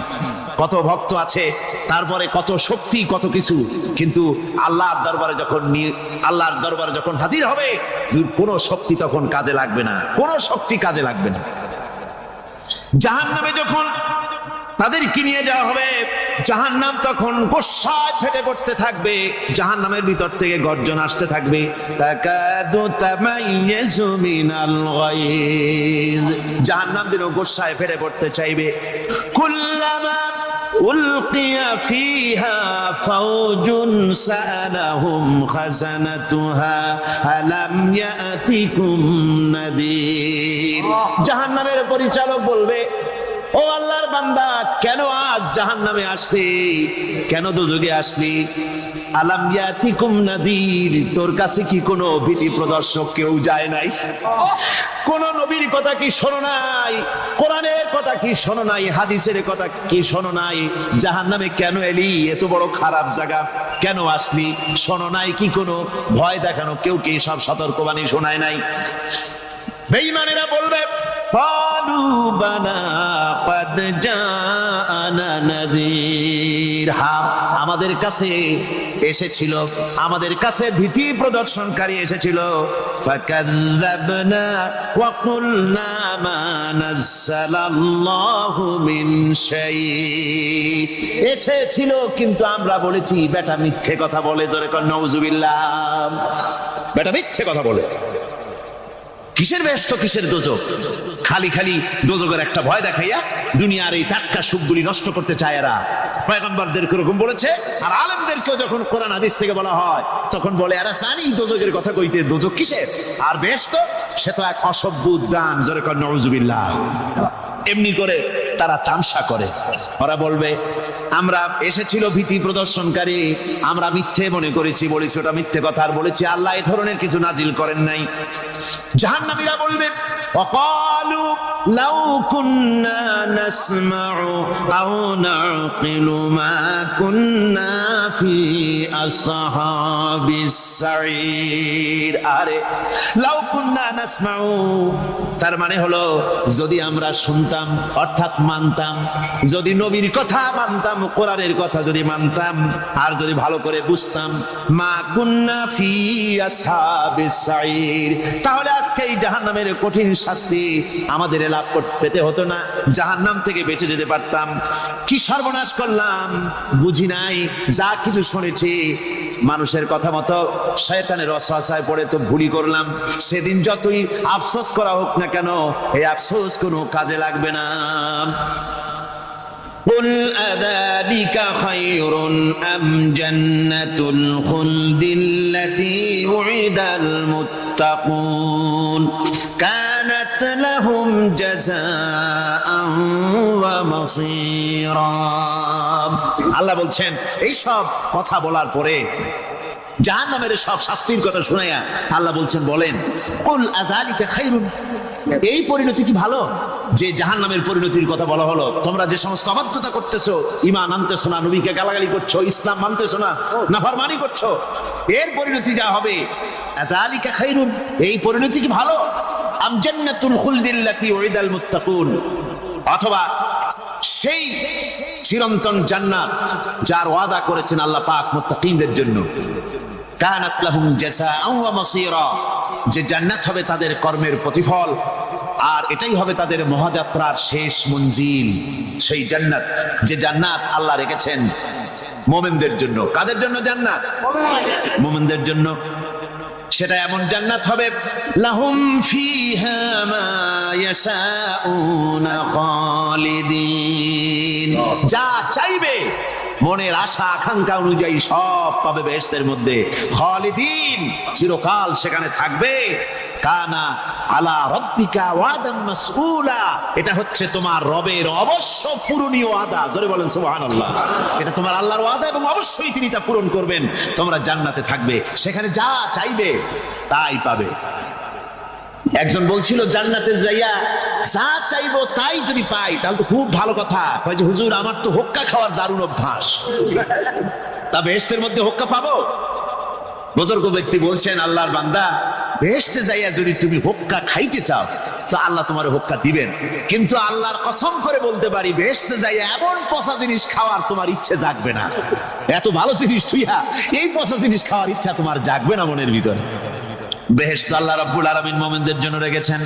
কত ভক্ত আছে, তারপরে কত শক্তি, কত কিছু, কিন্তু আল্লাহর দরবারে যখন হাজির হবে, কোনো শক্তি তখন কাজে লাগবে না, কোনো শক্তি কাজে লাগবে না। জাহান্নামে যখন তাদেরকে নিয়ে যাওয়া হবে, জাহান্নাম তখন গোসায় ফেটে পড়তে থাকবে, জাহান্নামের ভিতর থেকে গর্জন আসতে থাকবে, তাকাদু তামাইয়াজু মিনাল গায়জ, জাহান্নাম যেন গোসায় ফেটে পড়তে চাইবে। কুল্লামা উলকিয়া ফিহা ফাওজুন সাআলাহুম খাজানাতুহা আলাম ইয়াতিকুম নাদির, জাহান্নামের পরিচালক বলবে, ও আল্লাহর বান্দা, কেন আজ জাহান্নামে আসলি, কেন দোজখে আসলি? আলাম ইয়াতিকুম নাদির, তোর কাছে কি কোনো ভীতি প্রদর্শক কেউ যায় নাই? কোন নবীর কথা কি শোনো নাই? কোরআনের কথা কি শোনো নাই? হাদিসের কথা কি শোনো নাই? জাহান্নামে কেন এলি? এত বড় খারাপ জায়গা কেন আসলি? শোনো নাই কি কোনো ভয় দেখানো কেউ কি সব সতর্কবাণী শোনায় নাই? বেঈমানেরা বলবে, ক্বালু বালা ক্বাদ জাআনা নাযীর, হ্যাঁ, আমাদের কাছে এসেছিল, আমাদের কাছে ভীতি প্রদর্শনকারী এসেছিল। ফাকাযযাবনা ওয়া কুলনা মা নাযালাল্লাহু মিন শাই, এসেছিল কিন্তু আমরা বলেছি বেটা মিথ্যে কথা বলে। জোরে কর নাউজুবিল্লাহ। বেটা মিথ্যে কথা বলে। কিসের ব্যস্ত, কিসের দোজখ? খালি খালি দোজখের একটা ভয় দেখাইয়া দুনিয়ার এই টাটকা সুখগুলি নষ্ট করতে চায় এরা। পয়গম্বরদেরকে এরকম বলেছে, আর আলেমদেরকেও যখন কোরআন হাদিস থেকে বলা হয় তখন বলে, এরা জানি দোজখের কথা কইতে, দোজখ কিসের? আর ব্যস্ত, সে তো এক অসভ্য উদ্যান। জোরে কর নাউজুবিল্লাহ। এমনি করে তারা তামসা করে। ওরা বলবে, আমরা এসেছিল ভীতি প্রদর্শনকারী, আমরা মিথ্যে মনে করেছি, বলেছি ওটা মিথ্যে কথা, আর বলেছি আল্লাহ এই ধরনের কিছু নাজিল করেন নাই। জাহান্নামীরা বলবে, ওয়াকালু লাউ কুন্না নাসমাউ আও নাকিলু মা কুন্না ফি আসহাবিস সাঈর, আরে লাউ কুন্না নাসমাউ, তার মানে হলো যদি আমরা শুনতাম, অর্থাৎ মানতাম, যদি নবীর কথা মানতাম, কোরআনের কথা যদি মানতাম, আর যদি ভালো করে বুঝতাম, মা কুন্না ফি আসহাবিস সাঈর, তাহলে আজকে এই জাহান্নামের কঠিন শাস্তি আমাদের লাভ পেতে হতো না, জাহান্নাম থেকে বেঁচে যেতে পারতাম। কি সর্বনাশ করলাম বুঝি নাই, যা কিছু শুনেছি মানুষের কথা মতো শয়তানের ওয়াসওয়াসায় পড়ে তো ভুলই করলাম। সেদিন যতই আফসোস করা হোক না কেন, এই আফসোস কোনো কাজে লাগবে না। قل أذلك خير أم جنة الخلد التي وعد المتقون كانت لهم جزاء ومصيرا। আল্লাহ বলছেন এই সব কথা বলার পরে, জাহান্নামের সব শাস্তির কথা শুনাইয়া আল্লাহ বলছেন, বলেন কুল আযালিকা খায়রুন, এই পরিণতি কি ভালো যে জাহান্নামের পরিণতির কথা বলা হলো? তোমরা যে সমস্ত অবাধ্যতা করতেছো, ঈমান আনতেছো না, নবীকে গালাগালি করছো, ইসলাম মানতেছো না, নাফরমানি করছো, এর পরিণতি যা হবে, আযালিকা খায়রুন, এই পরিণতি কি ভালো? আম জান্নাতুল খুলদিল্লাতী উইদাল মুত্তাকুন, অথবা সেই চিরন্তন জান্নাত যার ওয়াদা করেছেন আল্লাহ পাক মুত্তাকিনদের জন্য, কানাত লাহুম জাযাআন ওয়া মাসীরা, যে জান্নাত হবে তাদের কর্মের প্রতিফল, আর এটাই হবে তাদের মহাযাত্রার শেষ মঞ্জিল। সেই জান্নাত, যে জান্নাত আল্লাহ রেখেছেন মুমিনদের জন্য। কাদের জন্য জান্নাত? মুমিনদের জন্য। সেটা এমন জান্নাত হবে, লাহুম ফিহা মা ইয়াশাউনা খালিদিন, যা চাইবে মনের আশা আকাঙ্ক্ষা অনুযায়ী সব পাবে বেহেশতের মধ্যে। খালিদিন, চিরকাল সেখানে থাকবে। কানা আলা রাব্বিকা ওয়াদান মাসউলা, এটা হচ্ছে তোমার রবের অবশ্য পূরণীয় ওয়াদা। জোরে বলেন সুবহানাল্লাহ। এটা তোমার আল্লাহর ওয়াদা এবং অবশ্যই তিনি তা পূরণ করবেন। তোমরা জান্নাতে থাকবে, সেখানে যা চাইবে তাই পাবে। একজন বলছিল জান্নাতে যাইয়া যা চাইবো তাই যদি পাই তাহলে তো খুব ভালো কথা। কয় যে হুজুর আমার তো হোক্কা খাওয়ার দারুণ অভ্যাস, তা বেহেশতের মধ্যে হোক্কা পাবো? বুজুর্গ ব্যক্তি বলছেন, আল্লাহর বান্দা, বেহেশতে যাইয়া যদি তুমি হোক্কা খাইতে চাও তো আল্লাহ তোমার হোক্কা দিবেন, কিন্তু আল্লাহর কসম করে বলতে পারি বেহেশতে যাইয়া এমন পচা জিনিস খাওয়ার তোমার ইচ্ছে জাগবে না। এত ভালো জিনিস তুইয়া এই পচা জিনিস খাওয়ার ইচ্ছা তোমার জাগবে না মনের ভিতরে। বেহেশত আল্লাহ রাব্বুল আলামিন মুমিনদের জন্য রেখেছেন।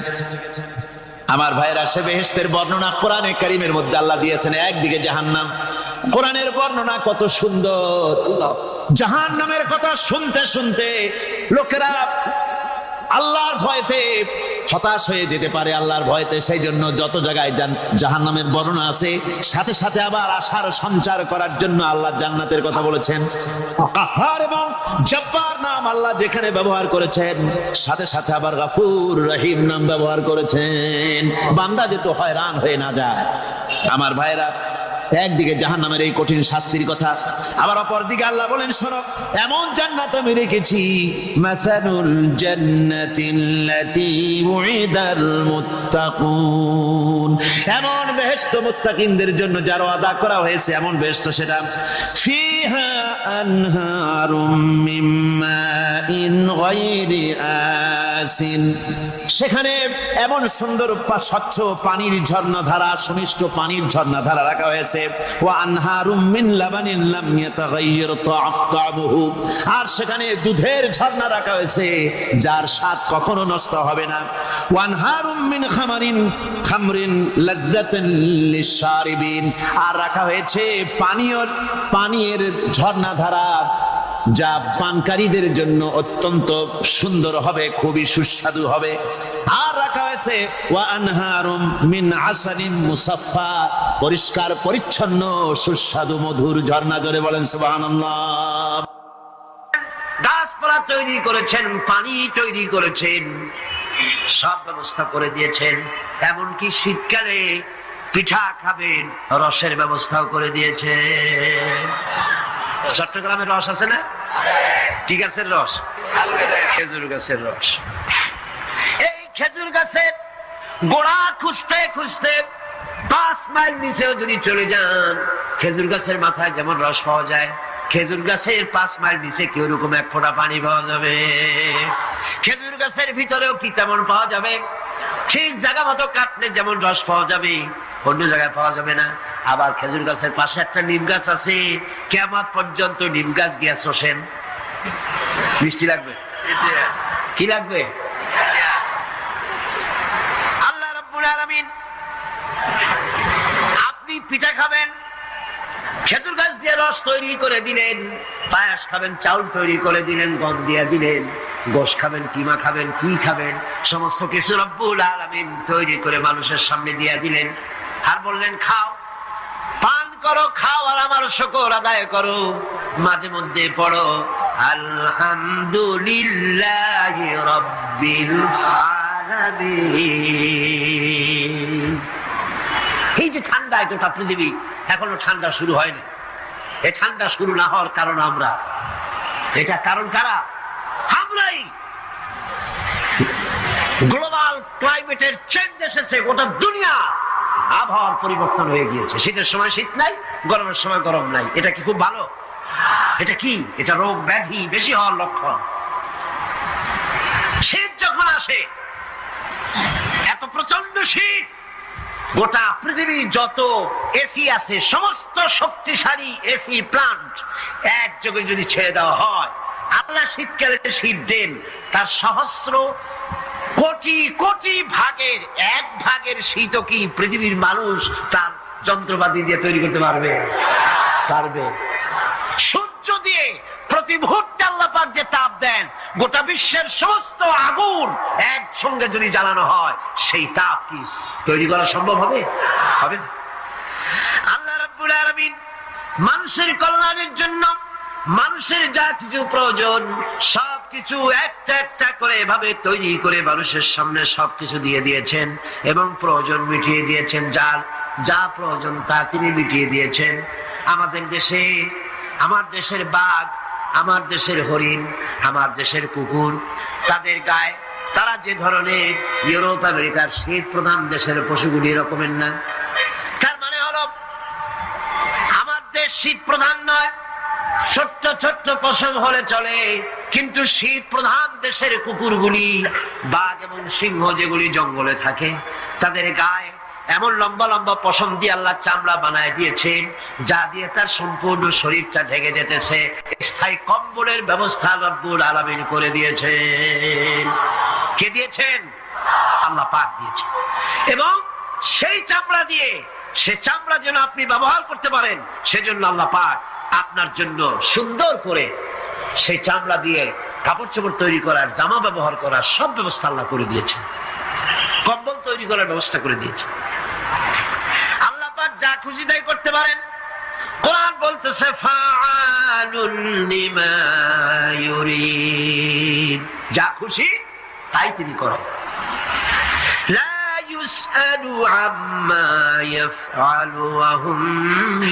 আমার ভাইরা, সে বেহেশতের বর্ণনা কোরআনে কারীমের মধ্যে আল্লাহ দিয়েছেন। একদিকে জাহান্নাম, কোরআনের বর্ণনা কত সুন্দর। জাহান্নামের কথা শুনতে শুনতে লোকেরা আল্লাহর ভয়তে হতাশ হয়ে যেতে পারে, আল্লাহর ভয়তে। সেই জন্য যত জায়গায় জাহান্নামের বর্ণনা আছে, সাথে সাথে আবার আশার সঞ্চার করার জন্য আল্লাহ জান্নাতের কথা বলেছেন। কাহ্হার এবং জব্বার নাম আল্লাহ যেখানে ব্যবহার করেছেন, সাথে সাথে আবার গফুর রহিম নাম ব্যবহার করেছেন, বান্দা যেন হয়রান হয়ে না যায়। আমার ভাইরা, একদিকে জাহান্নামের এই কঠিন শাস্তির কথা, আবার অপর দিকে আল্লাহ বলেন, শোনো, এমন জান্নাত আমি রেখেছি, মাসালুল জান্নাতিল্লাতী উইদাল মুত্তাকুন, এমন বেহেশত মুত্তাকিনদের জন্য যার ওয়াদা করা হয়েছে, এমন বেহেশত সেটা, ফিহা আনহারুম মিন মাইন গায়রি আসিন, সেখানে এমন সুন্দর স্বচ্ছ পানির ঝর্ণাধারা, সুমিষ্ট পানির ঝর্ণাধারা রাখা হয়েছে। ওয়া আনহারুম মিন লাবানিন লাম ইয়াতাগায়্যার তা'আমুহু, আর সেখানে দুধের ঝর্ণা রাখা হয়েছে যার স্বাদ কখনো নষ্ট হবে না। ওয়া আনহারুম মিন খামরিন লাযযাতান লিশ-শারিবিন, আর রাখা হয়েছে পানীয়ের ঝর্ণাধারা যা পানকারীদের জন্য অত্যন্ত সুন্দর হবে, খুবই সুস্বাদু হবে। আর রাখা হয়েছে ওয়া আনহারুম মিন আসালিন মুসাফফা, পরিষ্কার পরিচ্ছন্ন সুস্বাদু মধুর ঝর্ণা। জোরে বলেন সুবহানাল্লাহ। গাছপালা তৈরি করেছেন, পানি তৈরি করেছেন, সব ব্যবস্থা করে দিয়েছেন। এমনকি শীতকালে পিঠা খাবেন, রসের ব্যবস্থাও করে দিয়েছে। চট্টগ্রামের রস আছে না? কি গাছের রস? খেজুর গাছের রস। এই খেজুর গাছের গোড়া খুঁজতে খুঁজতে 5 মাইল নিচেও যদি চলে যান, খেজুর গাছের মাথায় যেমন রস পাওয়া যায়, খেজুর গাছের 5 মাইল নিচে কি ওরকম এক ফোঁটা পানি পাওয়া যাবে? খেজুর গাছের ভিতরেও কি তেমন পাওয়া যাবে? ঠিক জায়গা মতো কাটলে যেমন রস পাওয়া যাবে, অন্য জায়গায় পাওয়া যাবে না। আবার খেজুর গাছের পাশে একটা নিম গাছ আছে, কিয়ামত পর্যন্ত নিম গাছ গিয়া শোষেন। মিষ্টি লাগবে? কি লাগবে? আল্লাহ রাব্বুল আলামিন আপনি পিঠা খাবেন, খেজুর গাছ দিয়ে রস তৈরি করে দিলেন, পায়াস খাবেন, চাউল তৈরি করে দিলেন, গম দিয়ে দিলেন, গোশ খাবেন, কিমা খাবেন, কি খাবেন, সমস্ত কিছু রব্বুল আলামিন তৈরি করে মানুষের সামনে দিয়ে দিলেন, আর বললেন খাও, পান করো, খাও, আর আমার শুকর আদায় করো। মাঝে মধ্যে পড়ো আলহামদুলিল্লাহি রাব্বিল আলামিন। এই যে ঠান্ডা, গোটা পৃথিবী এখনো ঠান্ডা শুরু হয়নি। এই ঠান্ডা শুরু না হওয়ার কারণ আমরা, এটা কারণ কারা? আমরাই। গ্লোবাল ক্লাইমেটের চেঞ্জ এসেছে, গোটা দুনিয়া আবহাওয়ার পরিবর্তন হয়ে গিয়েছে। শীতের সময় শীত নাই, গরমের সময় গরম নাই। এটা কি খুব ভালো? এটা কি? এটা রোগ ব্যাধি বেশি হওয়ার লক্ষণ। শীত যখন আসে, এত প্রচন্ড শীত, গোটা পৃথিবী যত এসি আছে, সমস্ত শক্তিশালী এসি প্লান্ট একযোগে যদি ছেড়ে দেওয়া হয়, আল্লাহ শীতকালে শীত দেন, তার সহস্র কোটি কোটি ভাগের এক ভাগের শীত কি পৃথিবীর মানুষ তার যন্ত্রপাতি দিয়ে তৈরি করতে পারবে? পারবে। সূর্য দিয়ে প্রতি মুহূর্তে আল্লাহ পাক যে তাপ দেন, গোটা বিশ্বের সমস্ত আগুন একসঙ্গে যদি জ্বালানো হয়, সেই তাপ কি তৈরি করা সম্ভব হবে? হবে না। আল্লাহ রাব্বুল আলামিন মানুষের কল্যাণের জন্য মানুষের যা কিছু প্রয়োজন সবকিছু একটা একটা করে এভাবে তৈরি করে মানুষের সামনে সবকিছু দিয়ে দিয়েছেন এবং প্রয়োজন মিটিয়ে দিয়েছেন। যার যা প্রয়োজন তা তিনি মিটিয়ে দিয়েছেন। আমাদের দেশে, আমার দেশের বাঘ, আমার দেশের হরিণ, আমার দেশের কুকুর, তাদের গায়ে তারা যে ধরনের ইউরোপ আমেরিকার শীত প্রধান দেশের পশুগুলি এরকমের না। তার মানে হলো আমার দেশ শীত প্রধান নয়, ছোট্ট ছোট্ট পশম হলে চলে, কিন্তু শীত প্রধান দেশের কুকুরগুলি, বাঘ এবং সিংহ যেগুলি জঙ্গলে থাকে, তাদের গায়ে এমন লম্বা লম্বা পশম দিয়ে আল্লাহ চামড়া বানায় দিয়েছেন, যা দিয়ে তার সম্পূর্ণ শরীরটা ঢেকে যেতেছে। স্থায়ী কম্বলের ব্যবস্থা রব্বুল আলামিন করে দিয়েছেন। কে দিয়েছেন? আল্লাহ পাক দিয়েছেন। এবং সেই চামড়া দিয়ে, সে চামড়া যেন আপনি ব্যবহার করতে পারেন, সেজন্য আল্লাহ পাক আপনার জন্য সুন্দর করে সেই চামড়া দিয়ে কাপড় চোপড় তৈরি করার, জামা ব্যবহার করার সব ব্যবস্থা আল্লাহ করে দিয়েছেন। কম্বল তৈরি করার ব্যবস্থা করে দিয়েছে। আল্লাহ পাক যা খুশি তাই করতে পারেন। কোরআন বলতেছে ফাআলুন লিমা ইউরিদ, যা খুশি তাই তিনি করেন। লা ইউসআলু আম্মা ইয়াফআলু ওয়া হুম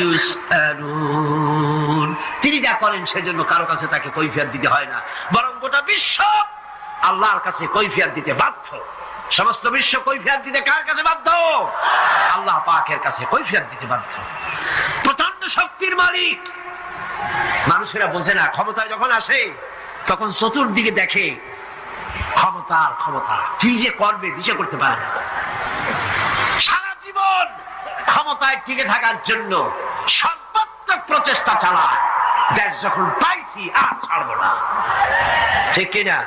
ইউসআলুন, তিনি যা করেন সেজন্য কারো কাছে তাকে কৈফিয়ত দিতে হয় না, বরং গোটা বিশ্ব আল্লাহর কাছে কৈফিয়ত দিতে বাধ্য। সমস্ত বিশ্ব কৈফিয়ত দিতে কার কাছে বাধ্য? আল্লাহ পাকের কাছে কৈফিয়ত দিতে বাধ্য। প্রচন্ড শক্তির মালিক। মানুষেরা বোঝে না, ক্ষমতায় যখন আসে তখন চতুর্দিকে দেখে ক্ষমতার ক্ষমতা, কি যে করবে দিশে করতে পারে না। সারা জীবন ক্ষমতায় টিকে থাকার জন্য সর্বাত্মক প্রচেষ্টা চালায়, দেশ যখন পাইছি আর ছাড়বো না, ঠিক কিনা?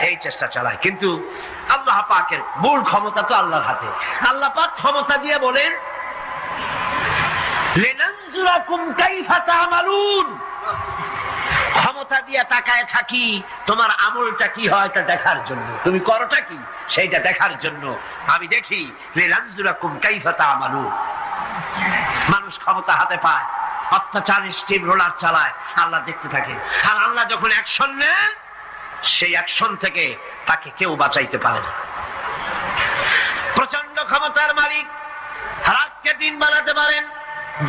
এই চেষ্টা চালায়। কিন্তু আল্লাহ পাকের মূল ক্ষমতা তো আল্লাহর হাতে। আল্লাহ পাক ক্ষমতা দিয়ে বলেন লিনানজুরাকুম কাইফা তা'মালুন, ক্ষমতা দিয়ে তাকায় থাকি তোমার আমলটা কি হয় তা দেখার জন্য, তুমি করোটা কি সেইটা দেখার জন্য আমি দেখি। লিনানজুরাকুম কাইফা তা'মালুন। মানুষ ক্ষমতা হাতে পায়, অত্যাচার স্টিম রোলার চালায়, আল্লাহ দেখতে থাকে। আর আল্লাহ যখন অ্যাকশন নেন, সেই অ্যাকশন থেকে তাকে কেউ বাঁচাইতে পারে না। প্রচন্ড ক্ষমতার মালিক। রাতকে দিন বানাতে পারেন,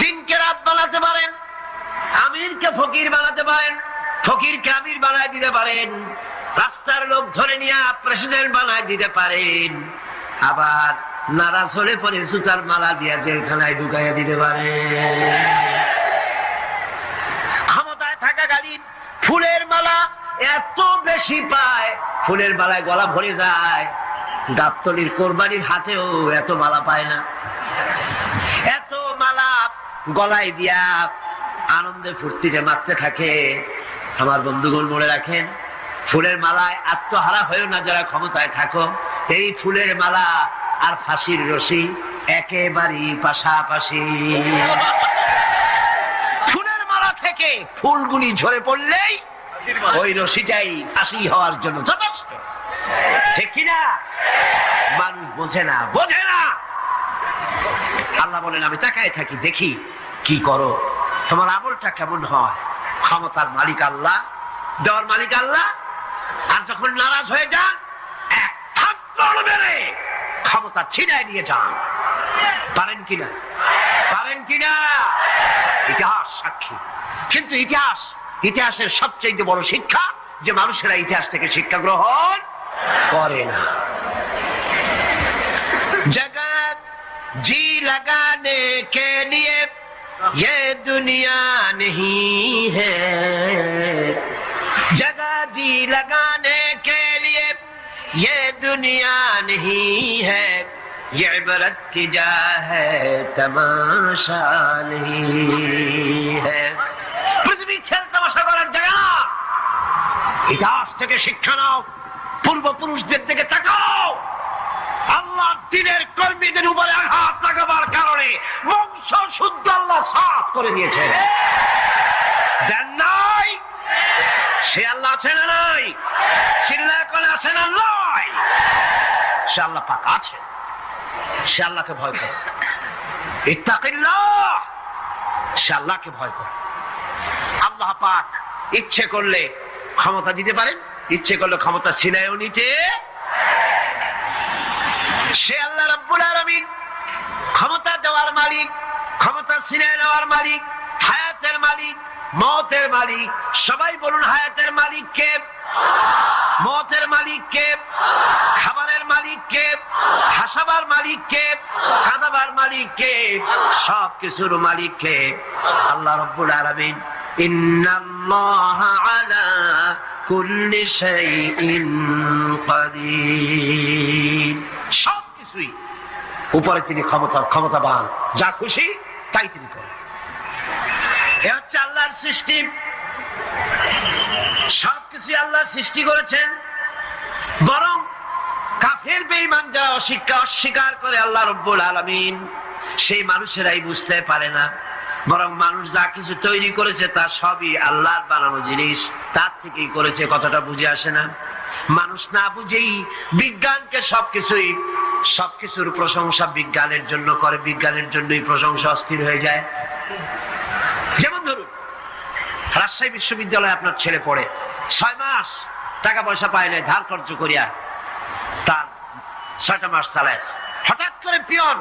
দিনকে রাত বানাতে পারেন, আমিরকে ফকির বানাতে পারেন, ফকিরকে আমির বানায় দিতে পারেন, রাস্তার লোক ধরে নিয়ে প্রেসিডেন্ট বানায় দিতে পারেন, আবার নারাজ হলে পরে সুতার মালা দিয়ে জেলখানায় ঢুকাইয়া দিতে পারেন। ক্ষমতায় থাকাকালীন ফুলের মালা এত বেশি পায়, ফুলের মালায় গলা ভরে যায়। গাবতলির কোরবানির হাতেও এত মালা পায় না। এত মালা গলায় দিয়া আনন্দে ফুর্তিতে মারতে থাকে। আমার বন্ধুগণ মনে রাখেন, ফুলের মালায় আত্মহারা হয়েও না যারা ক্ষমতায় থাকো। এই ফুলের মালা আর ফাঁসির রশি একেবারেই পাশাপাশি। ফুলের মালা থেকে ফুলগুলি ঝরে পড়লেই ওই রশিটাই ফাঁসি হওয়ার জন্য যথেষ্ট, ঠিক কিনা? মানুষ বোঝে না। আল্লাহ বলেন আমি তাকায় থাকি, দেখি কি করো, তোমার আমলটা কেমন হয়। ক্ষমতার মালিক আল্লাহ, দেওয়ার মালিক আল্লাহ। আর যখন নারাজ হয়ে যান, এক থাপ্পড় মেরে ক্ষমতা ছিনায় নিয়ে যান। পারেন কিনা? ইতিহাস সাক্ষী। কিন্তু ইতিহাসের সবচেয়ে বড় শিক্ষা যে মানুষেরা ইতিহাস থেকে শিক্ষা গ্রহণ করে না। जगत जी लगाने के लिए ये दुनिया नहीं है, जगह जी लगाने के लिए ये दुनिया नहीं है, ये इबरत की जा है तमाशा नहीं है। पृथ्वी खेल तमाशा করার জায়গা না। ইতিহাস থেকে শিক্ষা নাও, পূর্বপুরুষদের দিকে তাকাও। আল্লাহ দিনের কর্মীদের উপরে আঘাত লাগাবার কারণে বংশ শুদ্ধ আল্লাহ সাফ করে দিয়েছে। দেন নাই? সে আল্লাহ আছে না নাই? চিল্লায় করে আছে না নয়? সে আল্লাহ পাক আছে। সে আল্লাহকে ভয় করে। ইত্তাকিল্লাহ, সে আল্লাহকে ভয় করে। আল্লাহ পাক ইচ্ছে করলে ক্ষমতা দিতে পারেন, ইচ্ছে করলে ক্ষমতা ছিনায়ও নিতে। সে আল্লাহ রাব্বুল আলামিন, ক্ষমতা দেওয়ার মালিক, ক্ষমতা ছিনিয়ে নেওয়ার মালিক, হায়াতের মালিক, মওতের মালিক। সবাই বলুন হায়াতের মালিক কে? মওতের মালিক কে? খাবারের মালিক কে? হাসাবার মালিক কে? কাঁদাবার মালিক কে? সব কিছুর মালিক কে? আল্লাহ রাব্বুল আলামিন। ইন্নাল্লাহা আলা কুল্লি শাইইন কাদির। সবকিছুই উপরে তিনি ক্ষমতাবান, যা খুশি তাই তিনি করেন। এ হচ্ছে আল্লাহর সৃষ্টি। সবকিছু আল্লাহ সৃষ্টি করেছেন। বরং কাফের বেঈমান যারা অস্বীকার করে আল্লাহ রাব্বুল আলামিন, সেই মানুষেরাই বুঝতে পারে না। বরং মানুষ যা কিছু তৈরি করেছে তা সবই আল্লাহর বানানো জিনিস, তার থেকেই করেছে। কথাটা বুঝে আসে না? মানুষ না বুঝেই বিজ্ঞানকে সবকিছুর প্রশংসা বিজ্ঞানের জন্য করে, বিজ্ঞানের জন্যই প্রশংসা অস্থির হয়ে যায়। যেমন ধরুন রাজশাহী বিশ্ববিদ্যালয়ে আপনার ছেলে পড়ে, 6 মাস টাকা পয়সা পায় নাই, ধার খরচ করিয়া তার 6টা মাস চালায়। হঠাৎ করে পিয়ন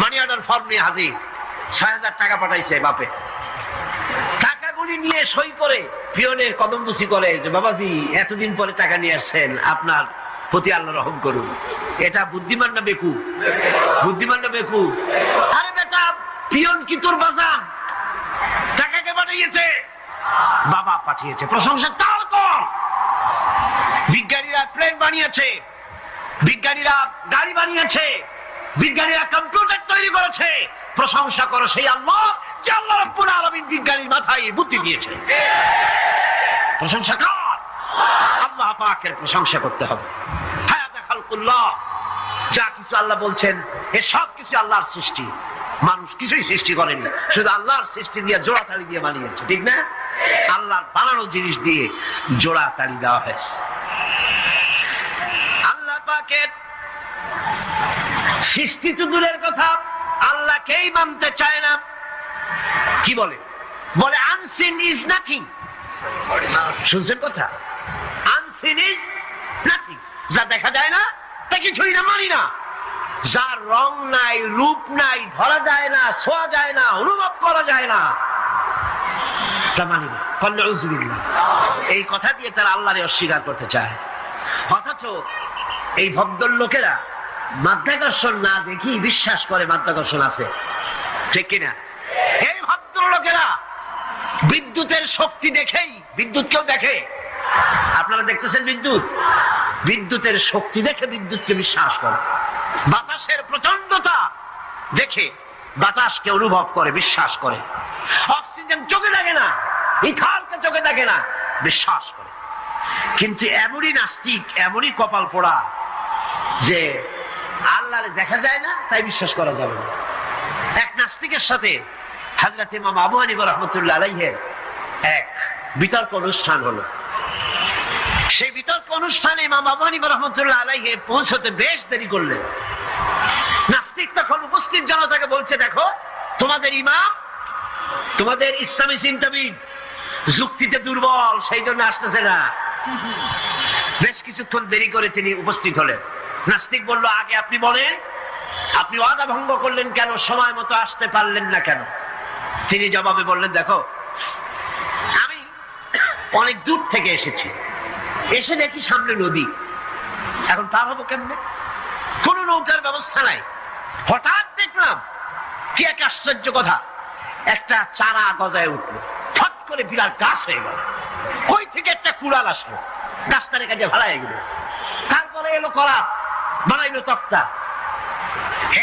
মানি অর্ডার ফর্ম নিয়ে হাজির, 6,000 টাকা পাঠাইছে বাপে। টাকাগুলি নিয়ে সই করে পিয়নের কদমবুসি করে যে বাবাজি এতদিন পরে টাকা নিয়ে আসছেন, আপনার প্রতি আল্লাহ রহম করুন। এটা বুদ্ধিমান না বেকুব? বুদ্ধিমান না বেকুব? আরে বেটা, পিয়ন কি তোর বাজান? টাকাকে পাঠিয়েছে, বাবা পাঠিয়েছে, প্রশংসা তার কর। বিজ্ঞানীরা প্লেন বানিয়েছে, বিজ্ঞানীরা গাড়ি বানিয়েছে, বিজ্ঞানীরা কম্পিউটার তৈরি করেছে, প্রশংসা করো সেই আল্লাহ যে আল্লাহ রাব্বুল আলামিন বিজ্ঞানীর মাথায় বুদ্ধি দিয়েছে। প্রশংসা কর, আল্লাহ পাকের প্রশংসা করতে হবে। হায়াতে খালকুল্লাহ, যা কিছু আল্লাহ বলছেন এ সব কিছু আল্লাহর সৃষ্টি। মানুষ কিছুই সৃষ্টি করেনি, শুধু আল্লাহর সৃষ্টি দিয়ে জোড়াতালি দিয়ে বানিয়েছে, ঠিক না? আল্লাহর বানানো জিনিস দিয়ে জোড়াতালি দেওয়া হয়েছে। আল্লাহ পাকের সৃষ্টি তো দূরের কথা, আল্লাহকেই মানতে চায় না। কি বলে? বলে আনসিন ইজ নাথিং। শুনছেন কথা? আনসিন ইজ নাথিং, যা দেখা যায় না তা কিছুই না, মানি না। যার রং নাই, রূপ নাই, ধরা যায় না, ছোঁয়া যায় না, অনুভব করা যায় না, তা মানি না। এই কথা দিয়ে তারা আল্লাহরে অস্বীকার করতে চায়। অথচ এই ভদ্রলোকেরা মাধ্যাকর্ষণ না দেখি বিশ্বাস করে মাধ্যাকর্ষণ আছে, ঠিক কিনা? এই ভদ্রলোকেরা বিদ্যুতের শক্তি দেখেই, বিদ্যুৎকেও দেখে। আপনারা দেখতেছেন বিদ্যুতের শক্তি দেখে বিদ্যুৎকে বিশ্বাস করে। বাতাসের প্রচন্ডতা দেখে বাতাসকে অনুভব করে, বিশ্বাস করে। অক্সিজেন চোখে লাগে না, ইথারকে চোখে দেখে না, বিশ্বাস করে। কিন্তু এমনই নাস্তিক, এমনই কপাল পোড়া যে আল্লাহরে দেখা যায় না তাই বিশ্বাস করা যাবে না। এক নাস্তিকের সাথে হযরত ইমাম আবু হানিফা রাহমাতুল্লাহ আলাইহির এক বিতর্ক অনুষ্ঠান হলো। সেই বিতর্ক অনুষ্ঠানে ইমাম আবু হানিফা রাহমাতুল্লাহ আলাইহি পৌঁছতে বেশ দেরি করলেন। নাস্তিক তখন উপস্থিত জনতাকে বলছে, দেখো তোমাদের ইমাম, তোমাদের ইসলামী চিন্তাবিদ যুক্তিতে দুর্বল, সেই জন্য আসতেছে না। বেশ কিছুক্ষণ দেরি করে তিনি উপস্থিত হলেন। নাস্তিক বলল, আগে আপনি বলেন, আপনি ওয়াদা ভঙ্গ করলেন কেন, সময় মতো আসতে পারলেন না কেন? তিনি জবাবে বললেন, দেখো আমি অনেক দূর থেকে এসেছি, এসে দেখি সামনে নদী, এখন পার হবো কেমনে? কোন নৌকার ব্যবস্থা নাই। হঠাৎ দেখলাম কি এক আশ্চর্য কথা, একটা চারা গজায় উঠলো, ফট করে বিরাট গাছ হয়ে গেল। ওই থেকে একটা কুড়াল আসলো, গাছটারে কাজে ভাড়ায় গেল। তারপরে এলো কলা, বানাইলো তক্তা,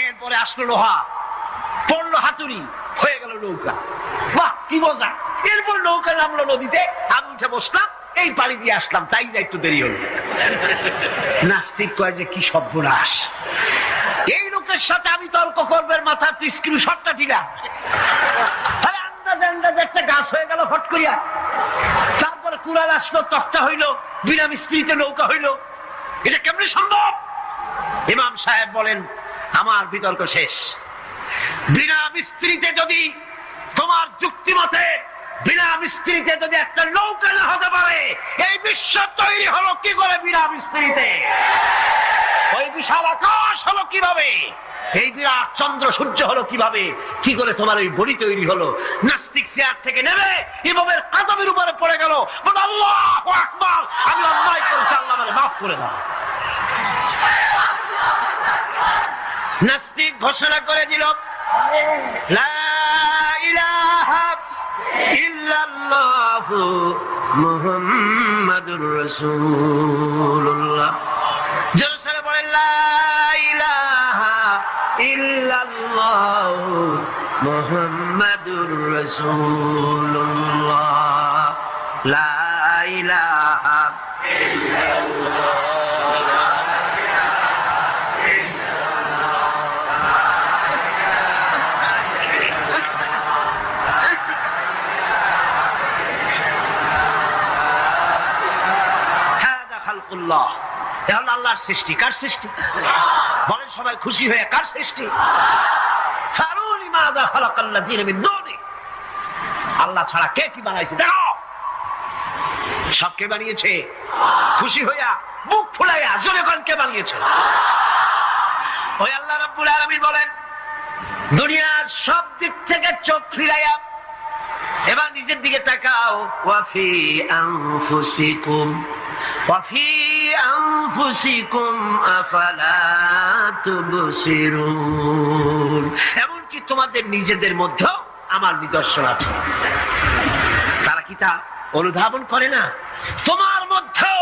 এরপরে আসলো লোহা, পড়লো হাতুড়ি, হয়ে গেল নৌকা। বাহ কি মজা! এরপর নৌকা নামলো নদীতে, আমি উঠে বসলাম, এই পাড়ি দিয়ে আসলাম, তাই যা একটু দেরি হলো। নাস্তিক কয় যে কি সর্বনাশ, এই লোকের সাথে আমি তর্ক করবার মাথা স্ক্রু শটটা ঢিলা। আরে আন্দাজে আন্দাজে একটা গাছ হয়ে গেল ফট করিয়া, তারপরে কুড়াল আসলো, তক্তা হইলো, বিনা মিস্ত্রিতে নৌকা হইলো, এটা কেমনে সম্ভব? ইমাম সাহেব বলেন, আমার বিতর্ক শেষ। বিনা মিস্ত্রিতে যদি, তোমার যুক্তি মতে বিনা মিস্ত্রিতে যদি একটা নৌকা না হতে পারে, এই বিশ্ব তৈরি হলো কি করে বিনা মিস্ত্রিতে? ওই বিশাল আকাশ হলো কিভাবে? এই বিরাট চন্দ্র সূর্য হলো কিভাবে? কি করে তোমার ওই বডি তৈরি হলো? নাস্তিক চেয়ার থেকে নেমে ইমামের কাদমের উপরে পড়ে গেল, বলে আল্লাহু আকবার, আমি অন্যায় করেছি, আল্লাহ আমাকে মাফ করে দাও। নাস্তিক ঘোষণা করে দিল, লা ইলাহা ইল্লাল্লাহু মুহাম্মাদুর রাসূলুল্লাহ। জোরে বলেন, লা ইলাহা ইল্লাল্লাহু মুহাম্মাদুর রাসূলুল্লাহ, লা ইলাহা ইল্লাল্লাহ। আল্লাহর সৃষ্টি। কার সৃষ্টি? বলেন সবাই খুশি হয়ে, কার সৃষ্টি? আল্লাহ ছাড়া কে কি বানাইছে? দেখো সব কে বানিয়েছে? খুশি হইয়া মুখ ফুলাইয়া জোরে কোন কে বানিয়েছে? ওই আল্লাহ রাব্বুল আলামিন বলেন, দুনিয়ার সব দিক থেকে চোখ ফিরাইয়া এবার নিজের দিকে তাকাও। ওয়াফি আনফুসিকুম ওয়াফি আনফুসিকুম আফালা তুবসিরুন। এমনকি তোমাদের নিজেদের মধ্যেও আমার নিদর্শন আছে। তারা কি তা অনুধাবন করে না? তোমার মধ্যেও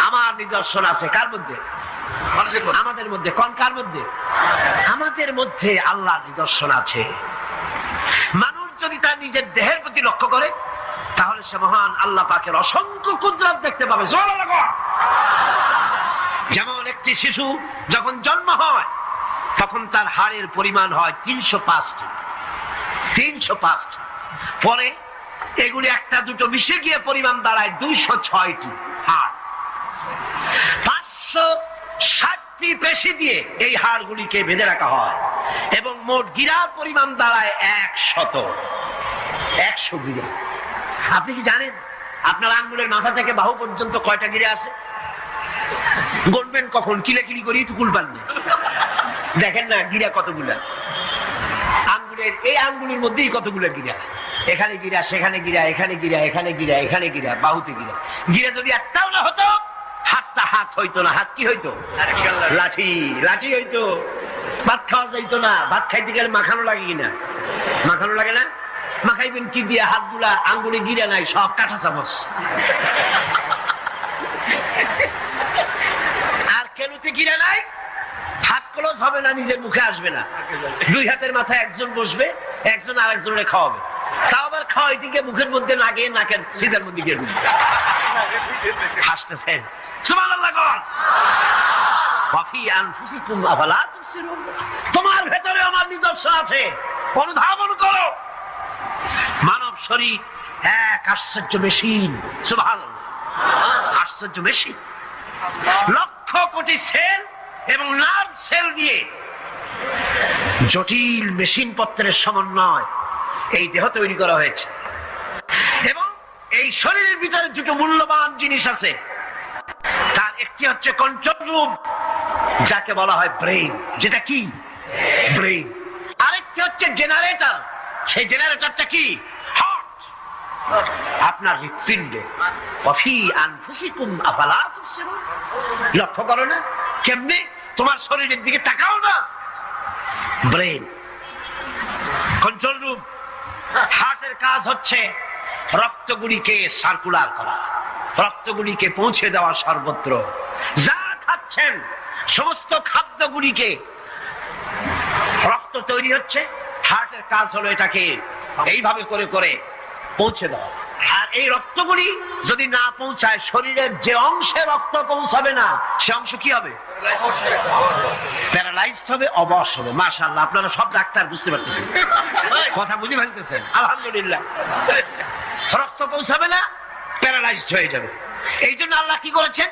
আমার নিদর্শন আছে। কার মধ্যে? আমাদের মধ্যে। কোন কার মধ্যে? আমাদের মধ্যে আল্লাহর নিদর্শন আছে। মানুষ যদি তার নিজের দেহের প্রতি লক্ষ্য করে, তাহলে সে মহান আল্লাহ পাকের অসংখ্য কুদরত দেখতে পাবে। যেমন একটি শিশু যখন জন্ম হয়, তখন তার হাড়ের পরিমাণ হয় 305টি। 305টি। পরে এগুলি একটা দুটো মিশে গিয়ে পরিমাণ দাঁড়ায় 206টি হাড়। 560টি পেশি দিয়ে এই হাড়গুলিকে বেঁধে রাখা হয় এবং মোট গিরার পরিমাণ দাঁড়ায় 100 গিরা। আপনি কি জানেন আপনার আঙ্গুলের মাথা থেকে বাহু পর্যন্ত কয়টা গিরা আছে? গণবেন কখন? কিলাকিলি করি তো কুল পাননি। দেখেন না গিরা কতগুলা। আঙ্গুলের এই আঙ্গুলের মধ্যেই কতগুলা গিরা। এখানে গিরা, সেখানে গিরা, এখানে গিরা, এখানে গিরা, এখানে গিরা, বাহুতে গিরা। গিরা যদি একটাও না হতো, হাতটা হাত হইতো না। হাত কি হইতো? লাঠি। লাঠি হইতো। ভাত খাওয়া যাইতো না। ভাত খাইতে গেলে মাখানো লাগে কিনা? মাখানো লাগে না? মাখাইবেন কি দিয়ে? হাতগুলা আঙ্গুলে গিরা নাই, সব কাঁটা চামচ। আর কেনুতে গিরা নাই, হাত ক্লোজ হবে না, নিজের মুখে আসবে না। দুই হাতের মাথায় একজন বসবে, একজন আর একজনের খাওয়াবে। তাও আবার খাওয়াইতে গিয়ে মুখের মধ্যে না গিয়ে নাকের সিধার মধ্যে গিয়ে হাসতেছেন। সুবহানাল্লাহ। ওয়াফি আনফুসিকুম আফালা তুবসিরুন, তোমার ভেতরে আমার নিদর্শন আছে, অনুধাবন করো। মানব শরীর এক আশ্চর্য মেশিন, সুবহানাল্লাহ, আশ্চর্য মেশিন। লক্ষ কোটি সেল এবং নার্ভ সেল দিয়ে জটিল মেশিন পত্রের সমন্বয় এই দেহ তৈরি করা হয়েছে। এবং এই শরীরের ভিতরে দুটো মূল্যবান জিনিস আছে। তার একটি হচ্ছে কন্ট্রোল রুম, যাকে বলা হয় ব্রেইন, যেটা কি ব্রেইন। আরেকটি হচ্ছে জেনারেটর, সেই জেনারেটরটা কি হার্ট, আপনার হৃৎপিণ্ডে। ওয়াফি আনফুসিকুম আফালা তুবসিরুন, লক্ষ্য করো না কেমনে? তোমার শরীরের দিকে তাকাও না। Brain, control room. হার্টের কাজ হচ্ছে রক্তগুলিকে সার্কুলার করা, রক্তগুলিকে পৌঁছে দেওয়া সর্বত্র। যা খাচ্ছেন সমস্ত খাদ্যগুলিকে, রক্ত তৈরি হচ্ছে, হার্টের কাজ হলো এটাকে এইভাবে করে করে পৌঁছে দেওয়া। আর এই রক্তগুলি যদি না পৌঁছায়, শরীরের যে অংশে রক্ত পৌঁছাবে না সে অংশ কি হবে? প্যারালাইজড হবে, অবশ হবে। মাশাআল্লাহ, আপনারা সব ডাক্তার বুঝতে পারতেছেন, কথা বুঝে ফেলতেছেন, আলহামদুলিল্লাহ। রক্ত পৌঁছাবে না, প্যারালাইজড হয়ে যাবে। এই জন্য আল্লাহ কি করেছেন?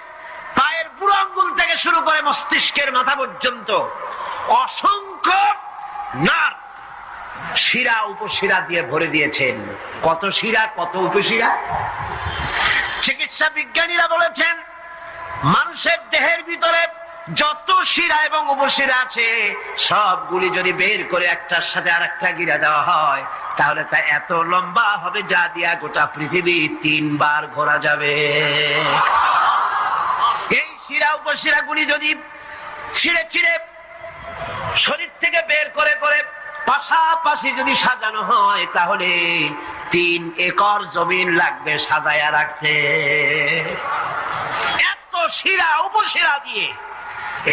পায়ের বুড়ো আঙ্গুল থেকে শুরু করে মস্তিষ্কের মাথা পর্যন্ত অসংখ্য নার্ভ, শিরা উপশিরা দিয়ে ভরে দিয়েছেন। কত শিরা, কত উপশিরা! চিকিৎসা বিজ্ঞানীরা বলেছেন মানুষের দেহের ভিতরে যত শিরা এবং উপশিরা আছে সবগুলি যদি বের করে একটার সাথে আর একটা গিরা দেওয়া হয়, তাহলে তা এত লম্বা হবে যা দিয়া গোটা পৃথিবী 3 বার ঘোরা যাবে। এই শিরা উপশিরা গুলি যদি ছিঁড়ে ছিঁড়ে শরীর থেকে বের করে করে পাশাপাশি যদি সাজানো হয়, তাহলে 3 একর জমিন লাগবে সাজায়া রাখতে। এত শিরা উপশিরা দিয়ে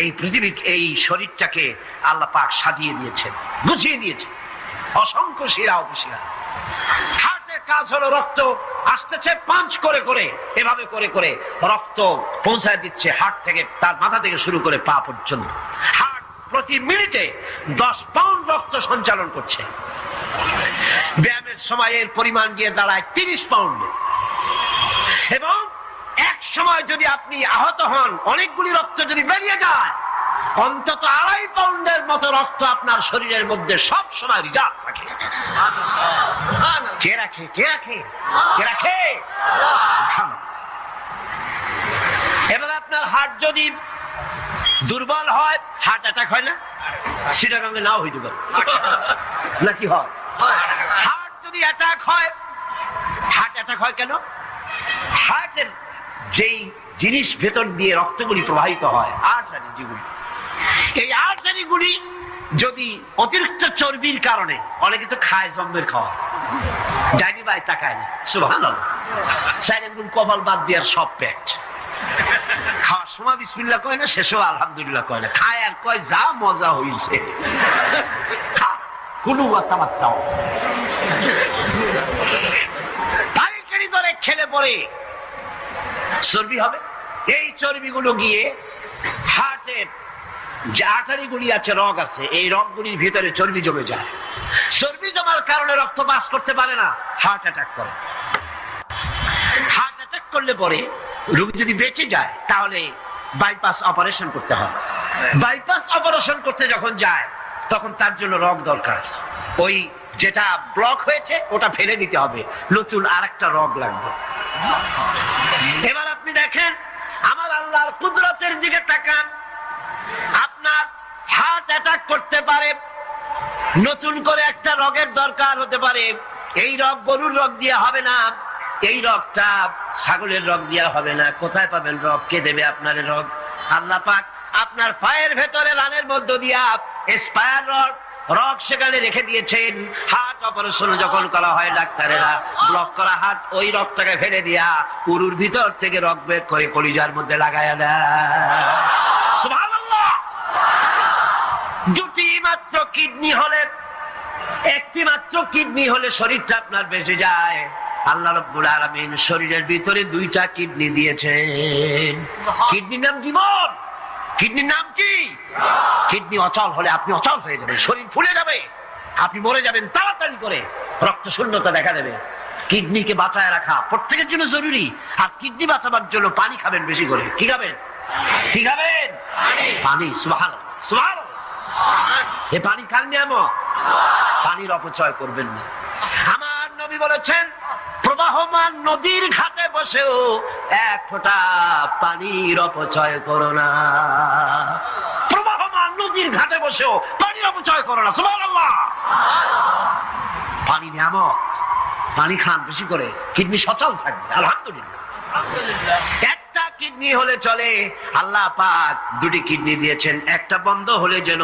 এই পৃথিবী, এই শরীরটাকে আল্লাহ পাক সাজিয়ে দিয়েছেন, গুছিয়ে দিয়েছেন। অসংখ্য শিরা উপশিরা। হার্টের কাজ হলো রক্ত আসতেছে পাঞ্চ করে করে, এভাবে করে করে রক্ত পৌঁছায় দিচ্ছে হার্ট থেকে, তার মাথা থেকে শুরু করে পা পর্যন্ত। হার্ট প্রতি মিনিটে 10 পাউন্ড রক্ত সঞ্চালন করছে। ব্যায়ামের সময় এর পরিমাণ গিয়ে দাঁড়ায় 30 পাউন্ডে। এবং এক সময় যদি আপনি আহত হন, অনেকগুলি রক্ত যদি বেরিয়ে যায়, অন্তত 2.5 পাউন্ডের মতো রক্ত আপনার শরীরের মধ্যে সব সময় রিজার্ভ থাকে। কে রাখে? কে রাখে? কে রাখে? এবার আপনার হার্ট যদি দুর্বল হয়, হার্ট অ্যাটাক হয় না? সিটাগাঙ্গে নাও হইতে পারে, নাকি হয়? হার্ট যদি অ্যাটাক হয়, হার্ট অ্যাটাক হয় কেন? হার্টের যেই জিনিস ভেতর দিয়ে রক্তগুলি প্রবাহিত হয়, আর্টারি যেগুলি, এই আর্টারিগুলি যদি অতিরিক্ত চর্বির কারণে, অনেকে তো খায় জম্মের খাওয়া, ডাইনি বাই তাকায় না, সুবহানাল্লাহ, সাইলেন্ট কপাল বাদ দেওয়ার সব পেট, খাওয়ার সময় বিসমিল্লাহ কয় না, শেষও আলহামদুলিল্লাহ কয় না, খায় আর কয় যা মজা হইছে, কোনো কথাবার্তাও পাইকারি দরে খেলে পরে চর্বি হবে। এই চর্বিগুলো গিয়ে হার্টের যে আর্টারিগুলি আছে, রগ আছে, এই রগগুলির ভিতরে চর্বি জমে যায়। চর্বি জমার কারণে রক্ত পাস করতে পারে না, হার্ট অ্যাটাক করে। হার্ট অ্যাটাক করলে পরে রোগী যদি বেঁচে যায়, তাহলে বাইপাস অপারেশন করতে হয়। বাইপাস অপারেশন করতে যখন যায়, তখন তার জন্য রগ দরকার। ওই যেটা ব্লক হয়েছে ওটা ফেলে দিতে হবে, নতুন আরেকটা রগ লাগবে। এবার আপনি দেখেন, আমার আল্লাহর কুদরতের দিকে তাকান। আপনার হার্ট অ্যাটাক করতে পারে, নতুন করে একটা রগের দরকার হতে পারে। এই রগ গরুর রগ দিয়ে হবে না, এই রগটা ছাগলের রগ দিয়ে হবে না। কোথায় পাবেন রগ? কে দেবে আপনার রগ? আল্লাহ পাক আপনার পায়ের ভেতরে রানের মধ্য দিয়া স্পায়ার রগ সেখানে রেখে দিয়েছেন। হার্ট অপারেশন যখন করা হয়, ডাক্তারেরা ব্লক করা হার্ট, ওই রগটাকে ফেলে দিয়া উরুর ভিতর থেকে রগ বের করে কলিজার মধ্যে লাগায়া দেয়। সুবহানাল্লাহ। দুটি মাত্র কিডনি হলে, একটি মাত্র কিডনি হলে শরীরটা আপনার বেঁচে যায়। আল্লাহ রাব্বুল আলামিন শরীরের ভিতরে 2টা কিডনি দিয়েছেন। কিডনির নাম জীবন, কিডনির নাম কি? কিডনি অচল হলে আপনি অচল হয়ে যাবেন, শরীর ফুলে যাবে, আপনি মরে যাবেন তাড়াতাড়ি করে, রক্ত শূন্যতা দেখা দেবে। কিডনিকে বাঁচায় রাখা প্রত্যেকের জন্য জরুরি। আর কিডনি বাঁচাবার জন্য পানি খাবেন বেশি করে। কি খাবেন? কি খাবেন? পানি। সুবহানাল্লাহ, সুবহানাল্লাহ। এই পানি কার নিয়ামত, পানির অপচয় করবেন না। আমার নবী বলেছেন, প্রবাহমান নদীর ঘাটে বসেও এক ফোঁটা পানির অপচয় করো না। প্রবাহমান নদীর ঘাটে বসেও পানির অপচয় করো না। সুবহানাল্লাহ। পানি নিয়ামত, পানি খান বেশি করে, কিডনি সচল থাকবে। আলহামদুলিল্লাহ। একটা কিডনি হলে চলে, আল্লাহ পাক দুটি কিডনি দিয়েছেন, একটা বন্ধ হলে যেন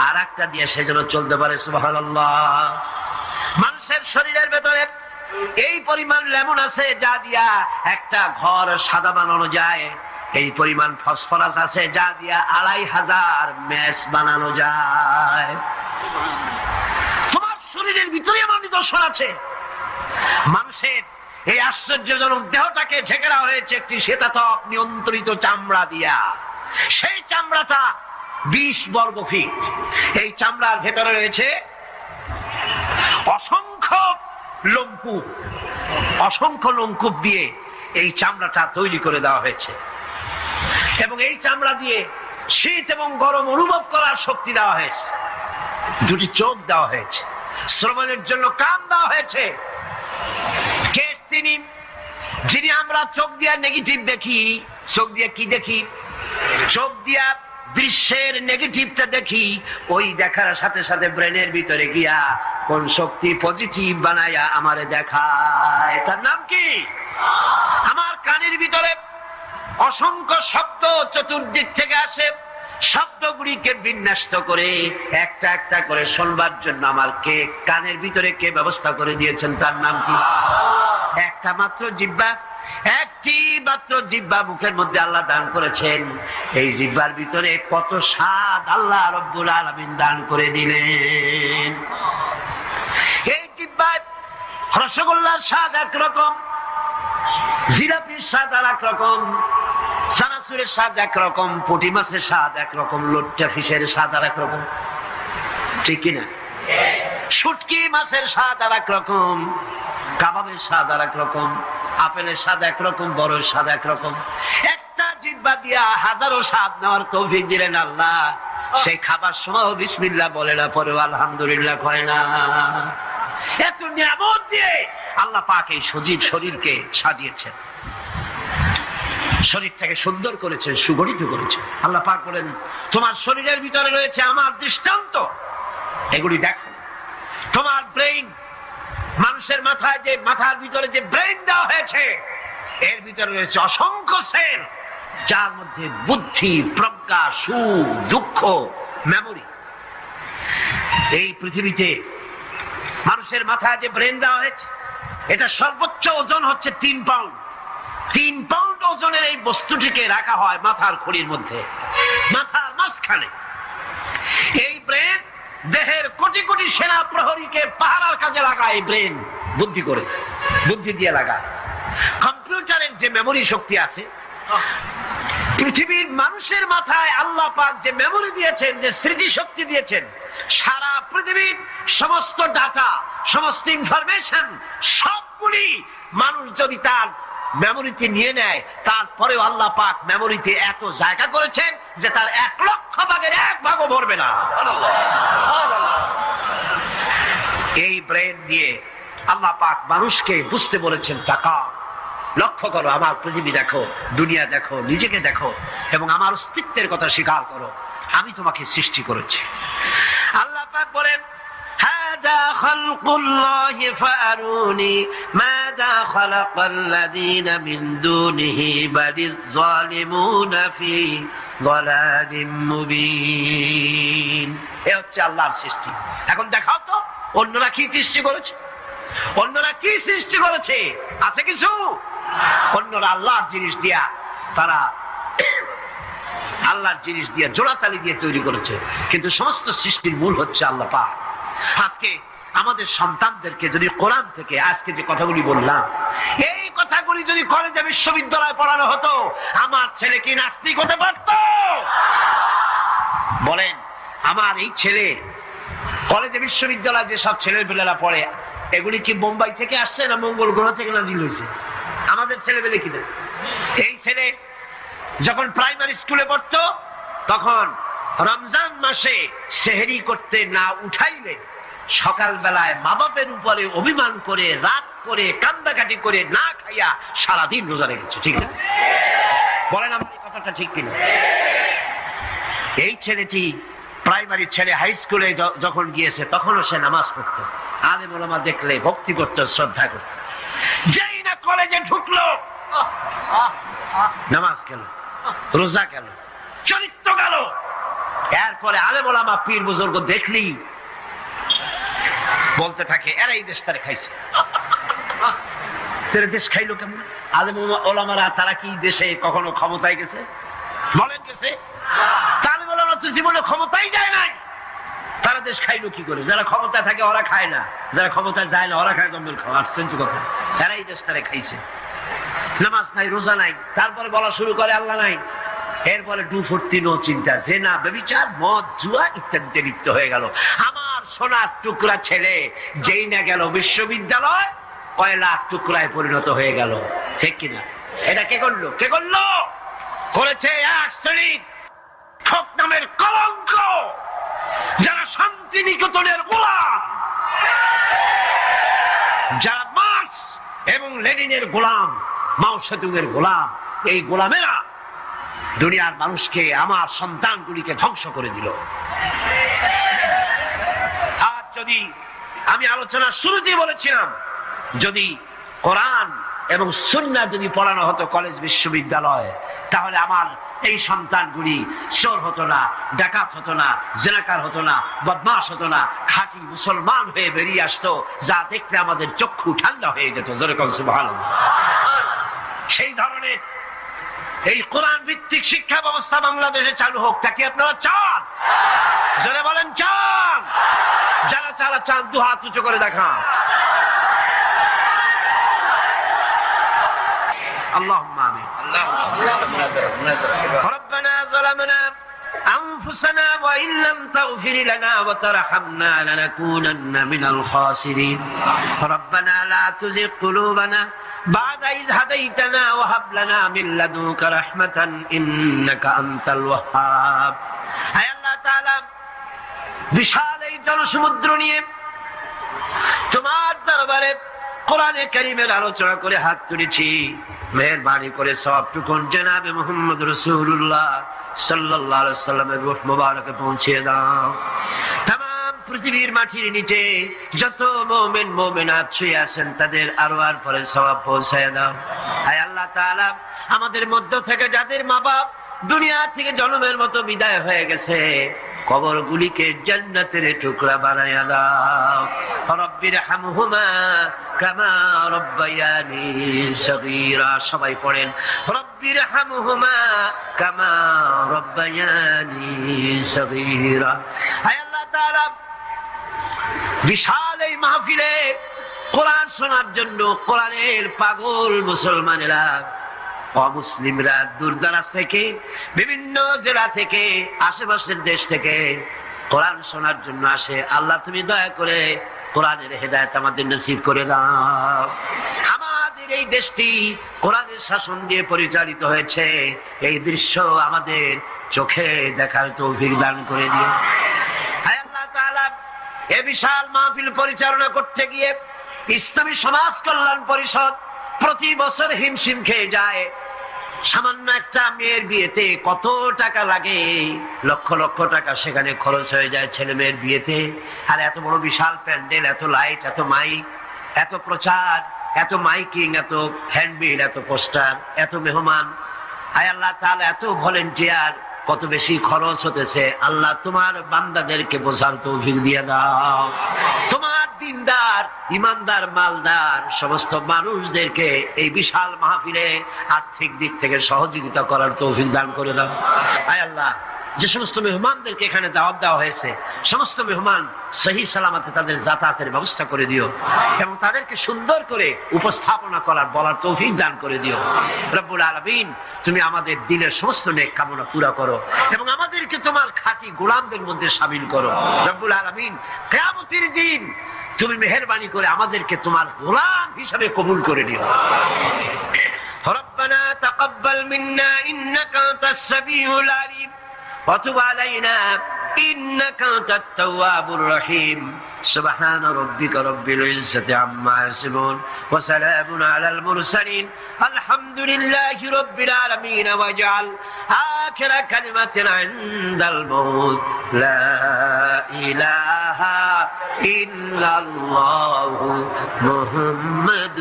আর একটা দিয়ে সে যেন চলতে পারে। সুবহানাল্লাহ। মানুষের শরীরের ভেতরে এই পরিমাণ লেমন আছে যা দিয়া একটা ঘর সাদা বানানো যায়, এই পরিমাণ ফসফরাস আছে যা দিয়া 2500 মেস বানানো যায়। তোমার শরীরের ভিতরে এমন নিদর্শন আছে। মানুষের এই আশ্চর্যজনক দেহটাকে ঢেকে রাখা হয়েছে একটি শীতাতপ নিয়ন্ত্রিত চামড়া দিয়া। সেই চামড়াটা 20 বর্গ ফিট। এই চামড়ার ভেতরে রয়েছে অসংখ্য লোমকূপ, অসংখ্য লোমকূপ দিয়ে এই চামড়াটা তৈরি করে দেওয়া হয়েছে। এবং এই চামড়া দিয়ে শীত এবং গরম অনুভব করার শক্তি দেওয়া হয়েছে। দুটি চোখ দেওয়া হয়েছে, শ্রবণের জন্য কান দেওয়া হয়েছে। কে তিনি যিনি আমরা চোখ দিয়ে নেগেটিভ দেখি? চোখ দিয়ে কি দেখি? চোখ দিয়া দৃশ্যের নেগেটিভটা দেখি, ওই দেখার সাথে সাথে ব্রেনের ভিতরে গিয়া কোন শক্তি পজিটিভ বানায়া আমারে দেখায়। তার নাম কি? আমার কানের ভিতরে অসংখ্য শব্দ চতুর্দিক থেকে আসে, শব্দগুলিকে বিন্যস্ত করে একটা একটা করে শুনবার জন্য আমার কে কানের ভিতরে কে ব্যবস্থা করে দিয়েছেন? তার নাম কি? একটা মাত্র জিহ্বা, একটি মাত্র জিহ্বা মুখের মধ্যে আল্লাহ দান করেছেন। এই জিহ্বার ভিতরে কত স্বাদ আল্লাহ রব্বুল আলামিন দান করে দিলেন। এই জিহ্বায় রসগোল্লার স্বাদ একরকম, জিলাপির স্বাদ আর একরকম, চানাচুরের স্বাদ একরকম, পুঁটি মাছের স্বাদ একরকম, লোট্টা ফিশের স্বাদ আর একরকম, ঠিক কিনা? শুটকি মাছের স্বাদ আর একরকম, কাবাবের স্বাদ আর একরকম, আপেলের স্বাদ একরকম, বড়ের স্বাদ একরকম। একটা জিহ্বা দিয়া হাজারো স্বাদ নেওয়ার তৌফিক দিলেন আল্লাহ। সেই খাবার সময় বিসমিল্লাহ বলে না, পরেও আলহামদুলিল্লাহ কয় না। এত নিয়ামত দিয়ে আল্লাহ পাক এই সজীব শরীরকে সাজিয়েছেন, শরীরটাকে সুন্দর করেছেন, সুগঠিত করেছেন। আল্লাহ পাক বলেন, তোমার শরীরের ভিতরে রয়েছে আমার দৃষ্টান্ত, এগুলি দেখো। তোমার ব্রেইন, মানুষের মাথায় যে মাথার ভিতরে যে ব্রেইন দেওয়া হয়েছে, এর ভিতরে রয়েছে অসংখ্য সেল, যার মধ্যে বুদ্ধি, প্রজ্ঞা, সুখ, দুঃখ, মেমোরি। এই পৃথিবীতে মানুষের মাথায় যে ব্রেন দেওয়া হয়েছে, এটা সর্বোচ্চ ওজন হচ্ছে 3 পাউন্ড। 3 পাউন্ড ওজনের এই বস্তুটিকে রাখা হয় মাথার খুলির মধ্যে, মাথার মাঝখানে। এই ব্রেন দেহের কোটি কোটি সেনা প্রহরীকে পাহারার কাজে লাগায়। এই ব্রেন বুদ্ধি করে, বুদ্ধি দিয়ে লাগায়। কম্পিউটারের যে মেমোরি শক্তি আছে, পৃথিবীর মানুষের মাথায় আল্লাহ পাক যে মেমোরি দিয়েছেন, যে স্মৃতি শক্তি দিয়েছেন, সারা পৃথিবীর সমস্ত ডাটা, সমস্ত ইনফরমেশন সবগুলি মানুষ যদি তার মেমোরিতে নিয়ে নেয়, তারপরেও আল্লাহ পাক মেমোরিতে এত জায়গা করেছেন যে তার 1 লক্ষ ভাগের 1 ভাগও ভরবে না। এই ব্রেন দিয়ে আল্লাহ পাক মানুষকে বুঝতে বলেছেন, তাকা, লক্ষ্য করো, আমার পৃথিবী দেখো, দুনিয়া দেখো, নিজেকে দেখো এবং আমার অস্তিত্বের কথা স্বীকার করো। আমি তোমাকে সৃষ্টি করেছি। আল্লাহ পাক বলেন, হাদা খালকুল্লাহি ফাআরুনি মাযা খালাকাল্লাযীনা মিন দুনিহি বালিয যালিমুনা ফি যালালিম মুবিন। এই হচ্ছে আল্লাহর সৃষ্টি। এখন দেখাও তো অন্যরা কি সৃষ্টি করেছে, অন্যরা কি সৃষ্টি করেছে? আছে কিছু? অন্যরা আল্লাহর জিনিস দিয়া, তারা আল্লাহর জিনিস দিয়ে জোড়াতালি দিয়ে তৈরি করেছে, কিন্তু সমস্ত সৃষ্টির মূল হচ্ছে আল্লাহ পাক। আজকে আমাদের সন্তানদেরকে যদি কোরআন থেকে আজকে যে কথাগুলি বললাম, এই কথাগুলি যদি কলেজে বিশ্ববিদ্যালয়ে পড়ানো হতো, আমার ছেলে কি নাস্তিক হতে পারতো? বলেন আমার এই ছেলে কলেজে বিশ্ববিদ্যালয়ে যে সব ছেলেপেলেরা পড়ে এগুলি কি বোম্বাই থেকে আসছে না মঙ্গল গ্রহ থেকে নাজিল হয়েছে? আমাদের ছেলেপেলে কিনা? এই ছেলে যখন প্রাইমারি স্কুলে পড়তো তখন রমজান মাসে সেহরি করতে না উঠাইলে সকালবেলায় মা বাপের উপরে অভিমান করে রাত করে কান্দাকাটি করে না খাইয়া সারাদিন রোজা রেখেছে। ঠিক না? বলেন আমার এই কথাটা ঠিক কিনা? এই ছেলেটি প্রাইমারি ছেলে হাই স্কুলে যখন গিয়েছে তখনও সে নামাজ পড়তো, আলেম ওলামা দেখলে ভক্তি করত, শ্রদ্ধা করত। যেই না কলেজে ঢুকলো নামাজ গেল, রোজা গেল, চরিত্র গেল। এরপরে আলেম ওলামা পীর বুজুর্গ দেখলি বলতে থাকে এরা এই দেশটারে খাইছে। দেশ খাইলো কেমন? আলেম ওলামারা তারা কি দেশে কখনো ক্ষমতায় গেছে? বলেন গেছে? আলেম ওলামা তো জীবনে ক্ষমতাই যায় নাই, তারা দেশ খাইলো কি করে? যারা ক্ষমতায় থাকে ওরা খায় না, যারা ক্ষমতায় যায় না ওরা খায় জম্বেল খাওয়া। আশ্চর্য কথা, এরা এই দেশটারে খাইছে। নামাজ নাই, রোজা নাই, তারপরে বলা শুরু করে আল্লাহ নাই। এরপরে ডুফুর্তি নো চিন্তা, জেনা, ব্যভিচার, মদ, জুয়া ইত্যাদিতে লিপ্ত হয়ে গেল। আমার সোনার টুকরা ছেলে যেই না গেল বিশ্ববিদ্যালয় কয়লার টুকরায় পরিণত হয়ে গেল। ঠিক কিনা? এটা কে করলো? কে করলো? করেছে এক শ্রেণীর ঠক নামের কলঙ্ক, যারা শান্তিনিকেতনের গোলাম, যারা মার্কস এবং লেনিনের গোলাম, মাও সেতুংয়ের গোলাম। এই গোলামেরা দুনিয়ার মানুষকে, আমার সন্তানগুলিকে ধ্বংস করে দিল। আর যদি আমি আলোচনার শুরুতেই বলেছিলাম, যদি কোরআন এবং সুন্নাহ যদি পড়ানো হতো কলেজ বিশ্ববিদ্যালয়, তাহলে আমার এই সন্তানগুলি চোর হতো না, ডাকাত হতো না, জেনাকার হতো না, বদমাশ হতো না, খাঁটি মুসলমান হয়ে বেরিয়ে আসতো, যা দেখলে আমাদের চক্ষু ঠান্ডা হয়ে যেত। জোরে কোন সুবহানাল্লাহ। সেই ধরনের এই কোরআন ভিত্তিক শিক্ষা ব্যবস্থা বাংলাদেশে চালু হোক, তা কি আপনারা চান? জোরে বলেন চান? যারা যারা চান দু হাত উঁচু করে দেখান। اللهم آمين. ربنا ظلمنا أنفسنا وإن لم تغفر لنا وترحمنا لنكونن من الخاسرين. ربنا لا تزغ قلوبنا بعد إذ هديتنا وهب لنا من لدنك رحمة إنك أنت الوهاب. هاي الله تعالى বিশাল এই জনসমুদ্র নিয়ে তোমার দরবারে কোরআনে কারীমের আলোচনা করে হাত তুলেছি। মেহেরবানি করে সবটুকুন জনাবে মুহাম্মদ রাসূলুল্লাহ সাল্লাল্লাহু আলাইহি ওয়াসাল্লামের রূহ মুবারকে পৌঁছে দাও। तमाम পৃথিবীর মাটির নিচে যত মুমিন মুমিনাত শুয়ে আছেন তাদের আরওয়ার পরে সওয়াব পৌঁছায় দাও। হে আল্লাহ তাআলা, আমাদের মধ্য থেকে যাদের মা বাপ দুনিয়া থেকে জন্মের মতো বিদায় হয়ে গেছে, কবরগুলিকে জান্নাতের টুকরা বানায়া দাও। রব্বির হামহুমা কামা রব্বায়ানি সগীরা। সবাই পড়েন রব্বির হামহুমা কামা রব্বায়ানি সগীরা। হে আল্লাহ তাআলা, বিশাল এই মাহফিলে কোরআন শোনার জন্য কোরআনের পাগল মুসলমানেরা, অমুসলিমরা দূর দরাজ থেকে, বিভিন্ন জেলা থেকে, আশেপাশের দেশ থেকে কোরআন শোনার জন্য আসে। আল্লাহ তুমি দয়া করে কোরআনের হেদায়েত আমাদের নসিব করে দাও। আমাদের এই দেশটি কোরআনের শাসন দিয়ে পরিচালিত হয়েছে, এই দৃশ্য আমাদের চোখে দেখার তৌফিক দান করে দিও। হে আল্লাহ তাআলা, এই বিশাল মাহফিল পরিচালনা করতে গিয়ে ইসলামী সমাজ কল্যাণ পরিষদ প্রতি বছর হিমশিম খেয়ে যায়। সামান্য একটা মেয়ের বিয়েতে কত টাকা লাগে, লক্ষ লক্ষ টাকা সেখানে খরচ হয়ে যায় ছেলে মেয়ের বিয়েতে। আর এত বড় বিশাল প্যান্ডেল, এত লাইট, এত মাইক, এত প্রচার, এত মাইকিং, এত হ্যান্ডবিল, এত পোস্টার, এত মেহমান। হায় আল্লাহ তাআলা, এত ভলেন্টিয়ার, কত বেশি খরচ হতেছে। আল্লাহ তোমার বান্দাদেরকে বোঝার তৌফিক দিয়ে দাও। তোমার দিনদার, ইমানদার, মালদার সমস্ত মানুষদেরকে এই বিশাল মাহফিলে আর্থিক দিক থেকে সহযোগিতা করার তৌফিক দান করে দাও। হায় আল্লাহ, যে সমস্ত মেহমানদেরকে এখানে দাওয়াত দেওয়া হয়েছে, সমস্ত মেহমান সহি সালামতে তাদের যাতায়াতের ব্যবস্থা করে দিও এবং তাদেরকে সুন্দর করে উপস্থাপনা করার বলার তৌফিক দান করে দিও। রব্বুল আলামিন, তুমি আমাদের দিনের সমস্ত নেক কামনা পুরা করো এবং আমাদেরকে তোমার খাঁটি গোলামদের মধ্যে শামিল করো। রব্বুল আলামিন, কিয়ামতের দিন তুমি মেহেরবানি করে আমাদেরকে তোমার গোলাম হিসেবে কবুল করে নিও। ربنا تقبل منا إنك أنت السميع العليم وتب علينا إنك أنت التواب الرحيم سبحان ربك رب العزة عما يصفون وسلام على المرسلين الحمد لله رب العالمين واجعل آخر كلمة عند الموت لا إله إلا الله محمد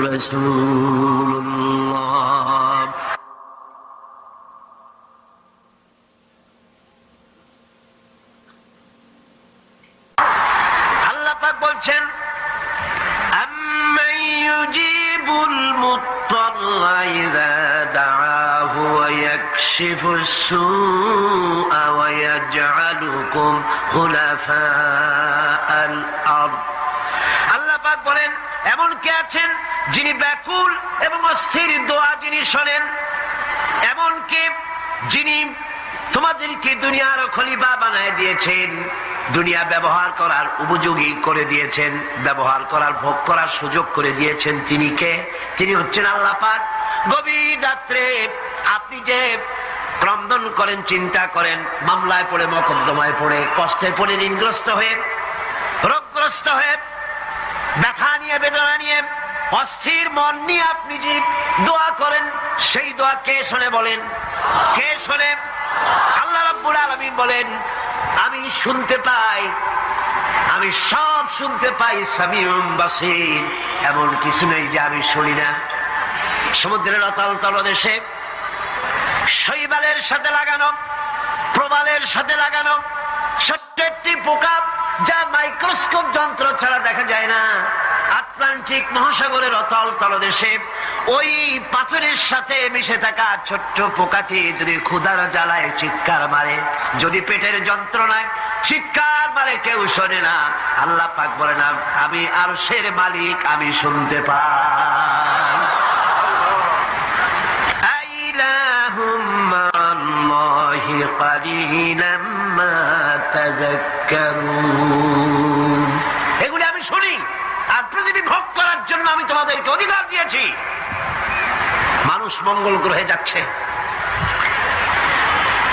رسول الله. বলছেন আম্মান ইউজিবুল মুত্তাররা ইযা দাআহু ওয়া ইয়াকশিফুস সুআ ওয়া ইয়াজআলুকুম খুলাফাআল আরদ। আল্লাহ পাক বলেন, এমন কে আছেন যিনি ব্যাকুল এবং অস্থির দোয়া যিনি শোনেন, এমন কে যিনি তোমাদেরকে দুনিয়ার খলিফা বানায় দিয়েছেন, দুনিয়া ব্যবহার করার উপযোগী করে দিয়েছেন, ব্যবহার করার ভোগ করার সুযোগ করে দিয়েছেন। তিনি কে? তিনি হচ্ছেন আল্লাহ পাক। গভীর রাত্রে আপনি যে ক্রন্দন করেন, চিন্তা করেন, মামলায় পড়ে, মকদ্দমায় পড়ে, কষ্টে পড়ে, ঋণগ্রস্ত হয়ে, রোগগ্রস্ত হয়ে, ব্যথা নিয়ে, বেদনা নিয়ে, অস্থির মন নিয়ে আপনি যে দোয়া করেন, সেই দোয়া কে শোনে বলেন? কে শোনে? আল্লাহ রাব্বুল আলামিন বলেন, আমি শুনতে পাই, আমি সব শুনতে পাই। সামিউম বাসীর, এমন কিছু নেই যে আমি শুনি না। সমুদ্রের অতল তলদেশে শৈবালের সাথে লাগানো, প্রবালের সাথে লাগানো ছোট্ট একটি পোকা, যা মাইক্রোস্কোপ যন্ত্র ছাড়া দেখা যায় না, আটলান্টিক মহাসাগরের অতল তলদেশে ওই পাথরের সাথে মিশে থাকা ছোট্ট পোকাটি যদি ক্ষুধার জ্বালায় চিৎকার মারে, যদি পেটের যন্ত্রণায় চিৎকার মারে, কেউ শোনে না। আল্লাহ পাক বলে না, আমি আরশের মালিক, আমি শুনতে পাই। আইলাহুম মা'আল্লাহি কালিলাম মা তাযাক্কারুন। এগুলি আমি শুনি, আর পৃথিবী ভোগ করার জন্য আমি তোমাদেরকে অধিকার দিয়েছি। মানুষ মঙ্গল গ্রহে যাচ্ছে,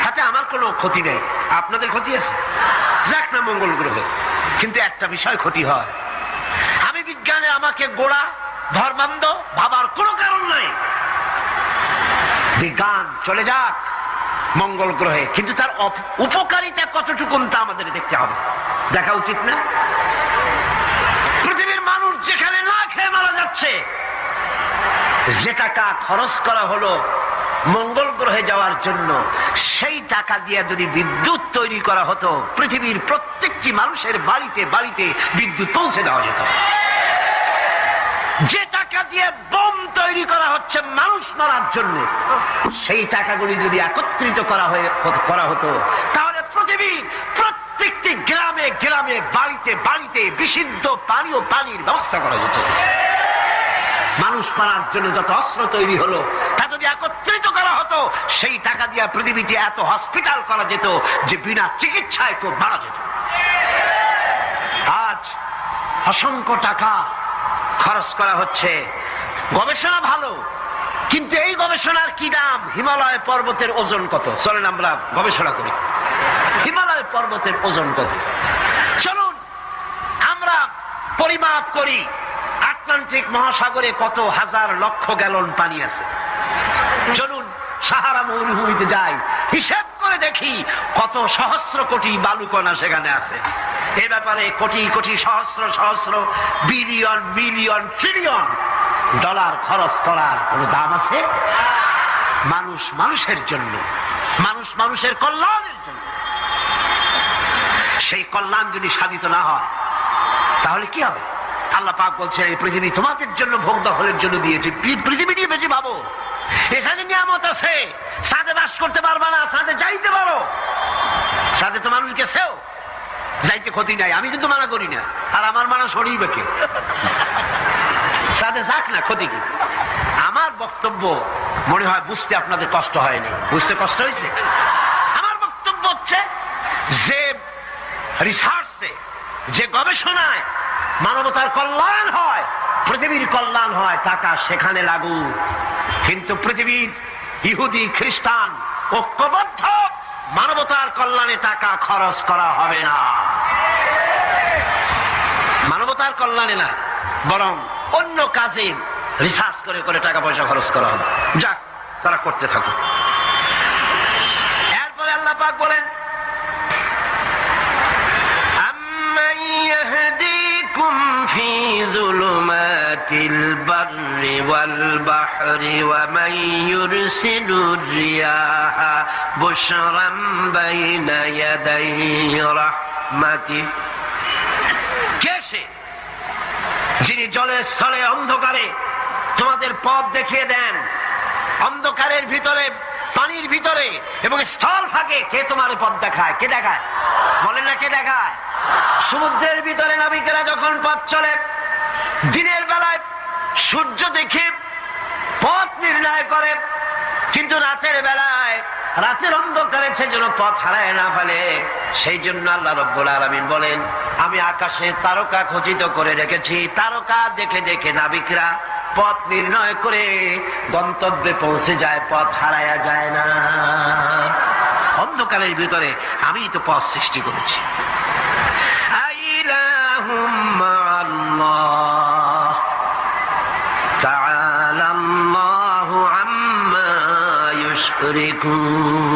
তাতে আমার কোনো ক্ষতি নেই, আপনাদের ক্ষতি আছে, যাক না মঙ্গল গ্রহে। কিন্তু একটা বিষয় ক্ষতি হয়, আমি বিজ্ঞানে আমাকে গোড়া ধর্মান্ধ ভাবার কোনো কারণ নাই। বিজ্ঞান চলে যাক মঙ্গল গ্রহে, কিন্তু তার উপকারিতা কতটুকু তা আমাদের দেখতে হবে, দেখা উচিত না? পৃথিবীর মানুষ যেখানে না খেয়ে মারা যাচ্ছে, যে টাকা খরচ করা হলো মঙ্গল গ্রহে যাওয়ার জন্য, সেই টাকা দিয়ে যদি বিদ্যুৎ তৈরি করা হতো, পৃথিবীর প্রত্যেকটি মানুষের বাড়িতে বাড়িতে বিদ্যুৎ পৌঁছে দেওয়া যেত। যে টাকা দিয়ে বোম তৈরি করা হচ্ছে মানুষ মারার জন্য, সেই টাকাগুলি যদি একত্রিত করা হতো, তাহলে পৃথিবীর প্রত্যেকটি গ্রামে গ্রামে, বাড়িতে বাড়িতে বিশুদ্ধ পানি ও পানির ব্যবস্থা করা যেত। মানুষ মারার জন্য যত অস্ত্র তৈরি হলো, তা যদি একত্রিত করা হতো, সেই টাকা দিয়ে পৃথিবীতে এত হসপিটাল করা যেত যে বিনা চিকিৎসায় কেউ মারা যেত। আজ অসংখ্য টাকা খরচ করা হচ্ছে, গবেষণা ভালো, কিন্তু এই গবেষণার কি দাম? হিমালয় পর্বতের ওজন কত? চলেন আমরা গবেষণা করি, হিমালয় পর্বতের ওজন কত। চলুন আমরা পরিমাপ করি, আটলান্টিক মহাসাগরে কত হাজার লক্ষ গ্যালন পানি আছে। চলুন সাহারা মরুভূমিতে যাই, হিসাব করে দেখি কত সহস্র কোটি বালুকণা সেখানে আছে। এ ব্যাপারে কোটি কোটি সহস্র সহস্র বিলিয়ন মিলিয়ন ট্রিলিয়ন ডলার খরচ করার কোন দাম আছে? মানুষ মানুষের জন্য, মানুষ মানুষের কল্যাণের জন্য। সেই কল্যাণ যদি সাধিত না হয়, তাহলে কি হবে? আল্লাহ পাক বলছে, এই পৃথিবী তোমাদের জন্য ভোগ দখলের জন্য দিয়েছি। পৃথিবী নিয়ে বেশি ভাবো, এখানে নিয়ামত আছে, সাথে বাস করতে পারবা না, সাথে যাইতে পারো, গেছেও যাইতে ক্ষতি নাই, আমি কিন্তু মানা করি না, আর আমার মানা সরিবে কে? সাথে যাক না, ক্ষতি কি? আমার বক্তব্য মনে হয় বুঝতে আপনাদের কষ্ট হয়নি, বুঝতে কষ্ট হয়েছে? আমার বক্তব্য হচ্ছে যে রিসার্চে, যে গবেষণায় মানবতার কল্যাণ হয়, পৃথিবীর কল্যাণ হয়, টাকা সেখানে লাগু। কিন্তু পৃথিবীর ইহুদি খ্রিস্টান ঐক্যবদ্ধ, মানবতার কল্যাণে টাকা খরচ করা হবে না, মানবতার কল্যাণে না, বরং অন্য কাজে রিসার্চ করে করে টাকা পয়সা খরচ করা হবে। যাক, তারা করতে থাকুক। এরপরে আল্লাহ পাক বলেন, আম্মান ইয়াহদিকুম ফি যুলুমাতিল বাররি ওয়াল বাহরি ওয়া মান ইউরসিলুর রিয়াহা বুশরাম বাইনা ইয়াদাই রাহমাতিহি। কে সে যিনি জলে স্থলে অন্ধকারে তোমাদের পথ দেখিয়ে দেন? অন্ধকারের ভিতরে, পানির ভিতরে এবং স্থল ফাঁকে কে তোমার পথ দেখায়? কে দেখায়? বলে না, কে দেখায়? সমুদ্রের ভিতরে নাবিকেরা যখন পথ চলে, দিনের বেলায় সূর্য দেখে পথ নির্ণয় করে, কিন্তু রাতের বেলায়, রাতের অন্ধকারে সে যেন পথ হারায় না ফেলে, সেই জন্য আল্লাহ রাব্বুল আলামিন বলেন, আমি আকাশে তারকা খচিত করে রেখেছি, তারকা দেখে দেখে নাবিকরা পথ নির্ণয় করে গন্তব্যে পৌঁছে যায়, পথ হারায়া যায় না। অন্ধকারের ভিতরে আমি তো পথ সৃষ্টি করেছি। আইলাহুম মা'আল্লাহ তাআলা আল্লাহু আম্মা ইউশরিকুন।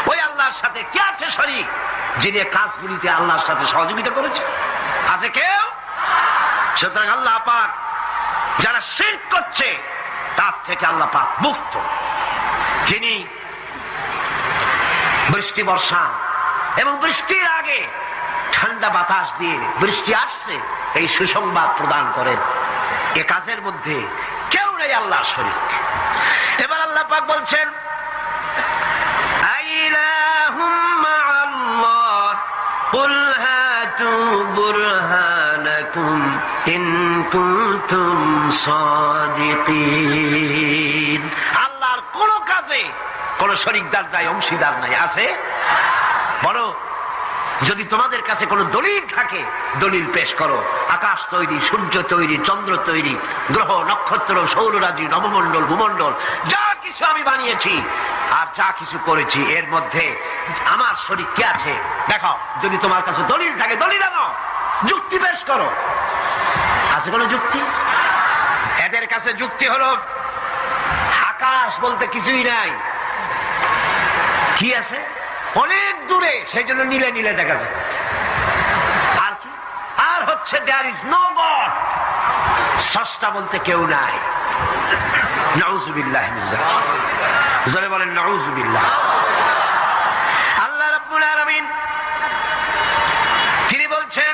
ওই আল্লাহর সাথে কে আছে শরীক, যিনি কাজগুলিতে আল্লাহর সাথে সহযোগিতা করেছে? আছে কেউ? সুতরাং আল্লাহ পাক যারা শিরক করছে তার থেকে আল্লাহ পাক মুক্ত। যিনি বৃষ্টি বর্ষা এবং বৃষ্টির আগে ঠান্ডা বাতাস দিয়ে বৃষ্টি আসছে এই সুসংবাদ প্রদান করেন, এ কাজের মধ্যে কেউ নেই আল্লাহর শরীক। এবার আল্লাহ পাক বলছেন, আইলাহুম মা'আল্লাহ কুল হাতু বুরহানাকুম ইন কুনতুম সাদিকিন। আল্লাহর কোন কাজে কোন শরীকদার নাই, অংশীদার নাই। আছে? বলো, যদি তোমাদের কাছে কোনো দলিল থাকে দলিল পেশ করো। আকাশ তৈরি, সূর্য তৈরি, চন্দ্র তৈরি, গ্রহ নক্ষত্র, সৌররাজি, নবমণ্ডল, ভূমণ্ডল, যা কিছু আমি বানিয়েছি আর যা কিছু করেছি, এর মধ্যে আমার শরীক কে আছে দেখাও। যদি তোমার কাছে দলিল থাকে দলিল আনো, যুক্তি পেশ করো। আছে কোনো যুক্তি? এদের কাছে যুক্তি হলো আকাশ বলতে কিছুই নাই। কি আছে? অনেক দূরে, সেই জন্য নীলে নীলে দেখা যায়। আর কি? আর হচ্ছে দেয়ার ইজ নো গড, স্রষ্টা বলতে কেউ নাই। নাউযুবিল্লাহ মিন যালিক। জোরে বলেন নাউযুবিল্লাহ। আল্লাহ রাব্বুল আলামিন তিনি বলছেন,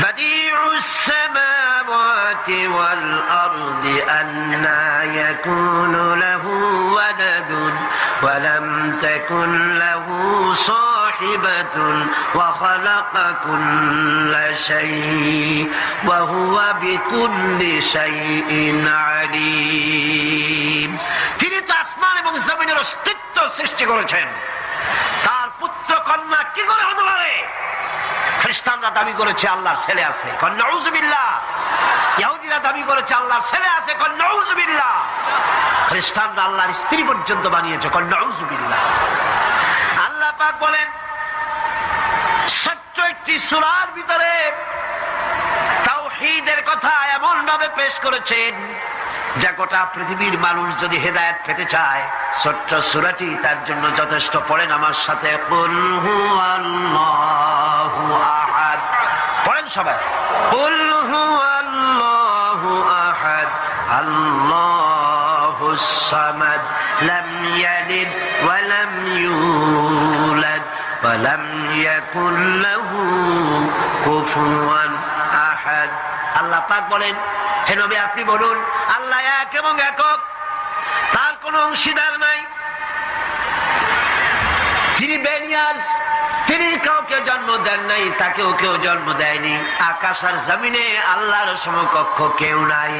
বাদিউস সামাওয়াতি ওয়াল আরদি আন্না ইয়াকুনু লাহু ওয়ালাদুন ওয়া লাম তাকুন লাহু সাহিবাতুন ওয়া খালাকা কুল্লা শাইইন ওয়া হুয়া বিকুল্লি শাইইন আলীম। তিনি তো আসমান এবং জমিনের অস্তিত্ব সৃষ্টি করেছেন, তার পুত্র কন্যা কি করে হতে পারে? খ্রিস্টানরা দাবি করেছে আল্লাহর ছেলে আছে, কন নাউযুবিল্লাহ। ইহুদিরা দাবি করেছে আল্লাহর ছেলে আছে, কন নাউযুবিল্লাহ। খ্রিস্টানরা আল্লাহর স্ত্রী পর্যন্ত বানিয়েছে, কন নাউযুবিল্লাহ। আল্লাহ পাক বলেন, সত্য একটি সূরার ভিতরে তাওহীদের কথা এমন ভাবে পেশ করেছেন যা গোটা পৃথিবীর মানুষ যদি হেদায়েত পেতে চায়, ছোট্ট সূরাটি তার জন্য যথেষ্ট। পড়েন আমার সাথে, কুল হুয়াল্লাহু আহাদ। পড়েন সবাই, কুল হুয়াল্লাহু আহাদ আল্লাহুস সামাদ লাম ইয়ালিদ ওয়া লাম ইউলাদ ওয়া লাম ইয়াকুল লাহু কুফুয়ান আহাদ। আল্লাহ পাক বলেন, হে নবী আপনি বলুন, আল্লাহ এক এবং একক, তার কোনো অংশীদার নাই, তিনি বেনিয়াজ, তিনি কাউকে জন্ম দেন নাই, তাকেও কেউ জন্ম দেয়নি। আকাশ আর জমিনে আল্লাহর সমকক্ষ কেউ নাই,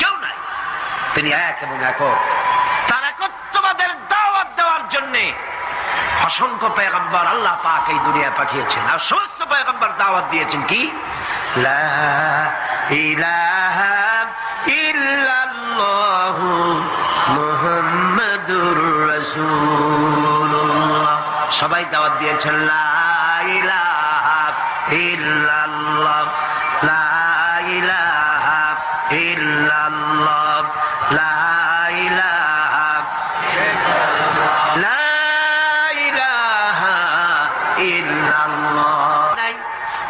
কেউ নাই। তিনি এক এবং একক। তার একত্ববাদের দাওয়াত দেওয়ার জন্য অসংখ্য পয়গম্বর আল্লাহ পাক এই দুনিয়ায় পাঠিয়েছেন। আর সমস্ত পয়গম্বর দাওয়াত দিয়েছেন কি? লা ইলাহা ইল্লাল্লাহু মুহাম্মাদুর রাসূলুল্লাহ। সবাই দাওয়াত দিয়েছেন লা ইলাহা ইল্লাল্লাহ, লা ইলাহা ইল্লাল্লাহ, লা ইলাহা লা ইলাহা ইল্লাল্লাহ। নাই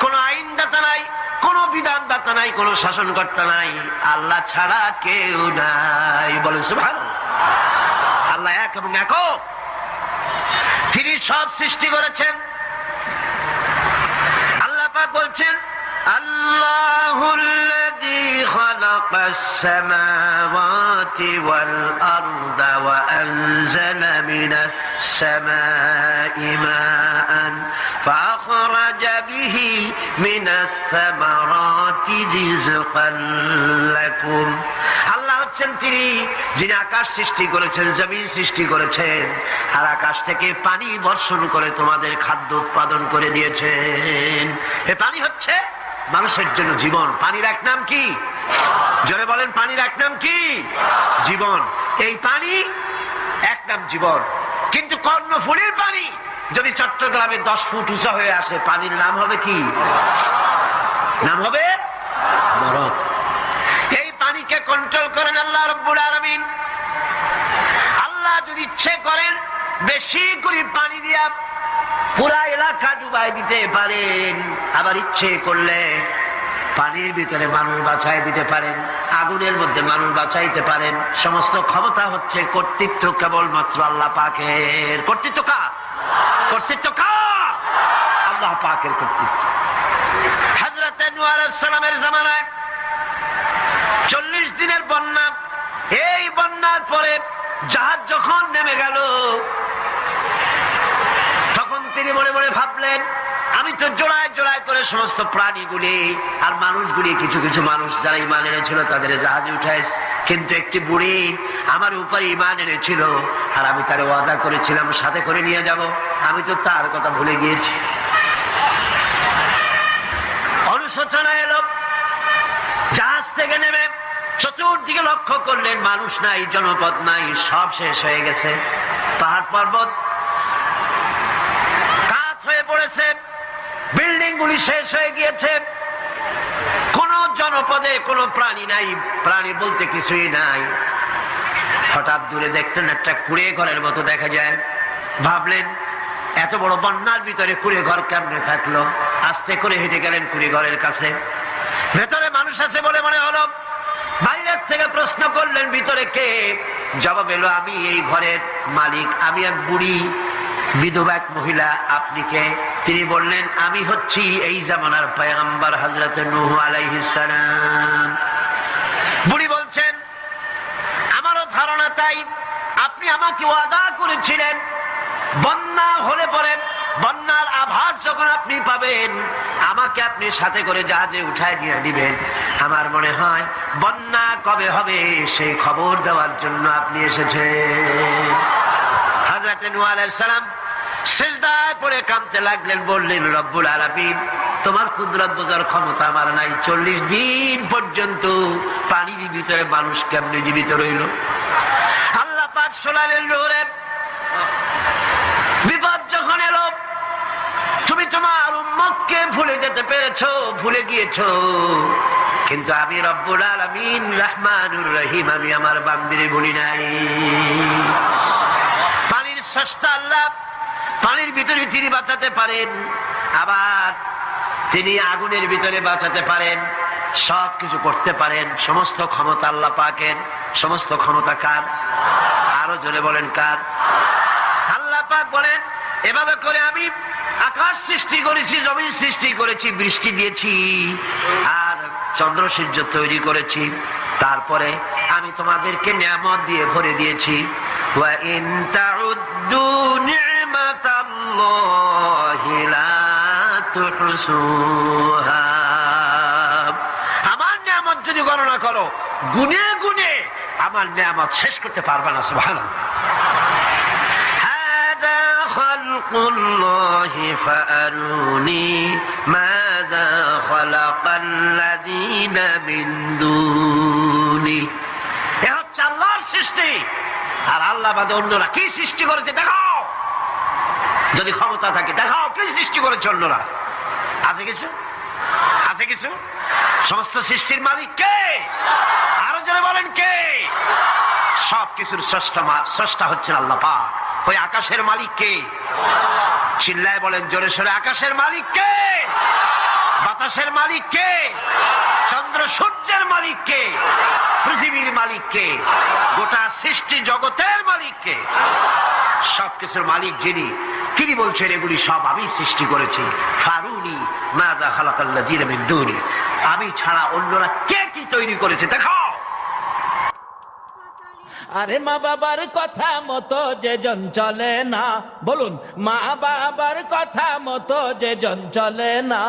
কোনো আইনদাতা নাই, কোনো বিধানদাতা নাই, কোনো শাসনকর্তা নাই, আল্লাহ ছাড়া কেউ নাই। বলেন সুবহানাল্লাহ। আল্লাহ এক এবং একক। তিনি সব সৃষ্টি করেছেন। আল্লাহ পাক বলছেন আল্লাহুল্লাযী খালাকাস সামাওয়াতি ওয়াল আরদা ওয়া আনজালা মিনাস সামাই মাআন ফাআখরাজা বিহি মিনাস সামারাতি রিজকান লাকুম। আল্লাহ হচ্ছেন তিনি যিনি আকাশ সৃষ্টি করেছেন, জমিন সৃষ্টি করেছেন, আর আকাশ থেকে পানি বর্ষণ করে তোমাদের খাদ্য উৎপাদন করে দিয়েছেন। এই পানি হচ্ছে মানুষের জন্য জীবন। পানির এক নাম কি? জোরে বলেন, পানির এক নাম কি? জীবন। এই পানি এক নাম জীবন। কিন্তু কর্ণফুলীর পানি যদি চট্টগ্রামে 10 ফুট উঁচা হয়ে আসে, পানির নাম হবে কি? নাম হবে বরফ। এই পানিকে কন্ট্রোল করেন আল্লাহ রাব্বুল আলামিন। আল্লাহ যদি ইচ্ছে করেন বেশি করে পানি দিয়া পুরা এলাকা ডুবাই দিতে পারেন, আবার ইচ্ছে করলে পানির ভিতরে মানুষ বাঁচাই দিতে পারেন, আগুনের মধ্যে মানুষ বাঁচাইতে পারেন। সমস্ত ক্ষমতা হচ্ছে, কর্তৃত্ব কেবলমাত্র আল্লাহ পাকের। কর্তৃত্ব কার? কর্তৃত্ব কার? আল্লাহ পাকের কর্তৃত্ব। হযরত নূহ আলাইহিস সালামের জামানায় 40 দিনের বন্যা। এই বন্যার পরে জাহাজ যখন নেমে গেল, তখন তিনি মনে মনে ভাবলেন, আমি তো জোড়ায় জোড়ায় করে সমস্ত প্রাণীগুলি আর মানুষগুলি, কিছু কিছু মানুষ যারা ঈমান এনেছিল তাদের জাহাজে উঠাইছে, কিন্তু একটি বুড়ি আমার উপরে ঈমান এনেছিল আর আমি তার ওয়াদা করেছিলাম সাথে করে নিয়ে যাব, আমি তো তার কথা ভুলে গিয়েছি। অনুশোচনা এলো। জাহাজ থেকে নেমে চতুর্দিকে লক্ষ্য করলেন, মানুষ নাই, জনপদ নাই, সব শেষ হয়ে গেছে। পাহাড় পর্বত কাঠ হয়ে পড়েছে, বিল্ডিং গুলি শেষ হয়ে গিয়েছে, কোন জনপদে কোনো প্রাণী নাই, প্রাণী বলতে কিছুই নাই। হঠাৎ দূরে দেখতেন একটা কুঁড়ে ঘরের মতো দেখা যায়। ভাবলেন এত বড় বন্যার ভিতরে কুঁড়ে ঘর কেমনে থাকলো? আস্তে করে হেঁটে গেলেন কুঁড়ে ঘরের কাছে। ভেতরে মানুষ আছে বলে মনে হলো। বাইরের থেকে প্রশ্ন করলেন ভিতরে কে? জবাব এলো, আমি এই ঘরের মালিক, আমি এক বুড়ি বিধবা এক মহিলা। আপনি কে? তিনি বললেন, আমি হচ্ছি এই জামানার পয়গম্বর হযরত নূহ আলাইহিস সালাম। বুড়ি বলছেন, আমারও ধারণা তাই। আপনি আমাকে ওয়াদা করেছিলেন বন্যা হলে পরে, বন্যার আভাস যখন আপনি পাবেন, আমাকে আপনি সাথে করে জাহাজে উঠায় নিয়ে দিবেন। আমার মনে হয় বন্যা কবে হবে সেই খবর দেওয়ার জন্য আপনি এসেছেন। হযরত নূহ আলাইহিস সালাম সিজদায় পড়ে কাঁদতে লাগলেন, বললেন, রব্বুল আলামিন, তোমার কুদরত বোঝার ক্ষমতা আমার নাই। 40 দিন পর্যন্ত পানির ভিতরে মানুষ কেমনে জীবিত রইল? আল্লাহ পাক শোনালেন, নূরে বিপদ যখন এলো, তুমি তোমার উম্মতকে ভুলে যেতে পেরেছো, ভুলে গিয়েছো, কিন্তু আমি রব্বুল আলামিন রহমানুর রহিম, আমি আমার বান্দিরে ভুলি নাই। পানির স্রষ্টা আল্লাহ, পানির ভিতরে তিনি বাঁচাতে পারেন, আবার তিনি আগুনের ভিতরে বাঁচাতে পারেন, সবকিছু করতে পারেন। সমস্ত ক্ষমতা আল্লাহ পাকের। সমস্ত ক্ষমতা কার? আরো জোরে বলেন, কার? আল্লাহ পাক বলেন, এভাবে করে আমি আকাশ সৃষ্টি করেছি, জমিন সৃষ্টি করেছি, বৃষ্টি দিয়েছি, আর চন্দ্র সূর্য তৈরি করেছি। তারপরে আমি তোমাদেরকে নিয়ামত দিয়ে ভরে দিয়েছি। ওয়া ইন তাউদ্দু নি'মাতাল্লাহ তুহসুহা। আমার নিয়ামত যদি গণনা করো, গুনে গুনে আমার নিয়ামত শেষ করতে পারবে না। সুবহানাল্লাহ। হাদা খালকুল্লাহি ফাআরুনি মাযা খালাকাল্লাযীনা মিন দুনি। এ হচ্ছে আল্লাহর সৃষ্টি, আর আল্লাহ বাদে অন্যরা কি সৃষ্টি করেছে দেখাও। যদি ক্ষমতা থাকে দেখাও কি সৃষ্টি করেছে অন্যরা। আছে কিছু? আছে কিছু? সমস্ত সৃষ্টির মালিক কে? আরো জোরে বলেন কে? সব কিছুর স্রষ্টা হচ্ছেন আল্লাহ পাক। ওই আকাশের মালিক কে? চিল্লায় বলেন জোরে সোরে, আকাশের মালিক কে? বাতাসের মালিক কে? চন্দ্র সূর্যের মালিক কে? পৃথিবীর মালিক কে? গোটা সৃষ্টি জগতের মালিক কে? সবকিছুর মালিক যিনি, তিনি বলছেন এগুলি সব আমি সৃষ্টি করেছি। ফারুনি মাযা খালাকাল্লাযীনা মিন দুনি। আমি ছাড়া অন্যরা কে কি তৈরি করেছে দেখাও। আরে মা বাবার কথা মতো যে জন চলে না, বলুন মা বাবার কথা মতো যে জন চলে না,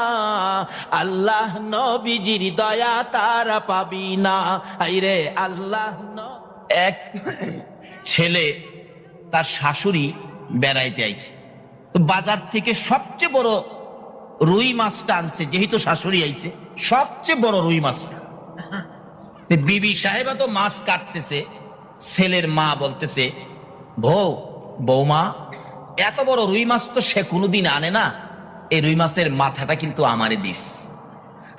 আল্লাহ নবীজির দয়া তারা পাবি না। আইরে আল্লাহ এক ছেলে তার শাশুড়ি বেড়াইতে আইছে, তো বাজার থেকে সবচেয়ে বড় রুই মাছটা আনছে। যেহেতু শাশুড়ি আইছে, সবচেয়ে বড় রুই মাছটা। বিবি সাহেবা তো মাছ কাটতেছে, ছেলের মা বলতেছে, বৌমা এত বড় রুই মাছ তো সে কোনোদিন আনে না, এই রুই মাছের মাথাটা কিন্তু আমারে দিস।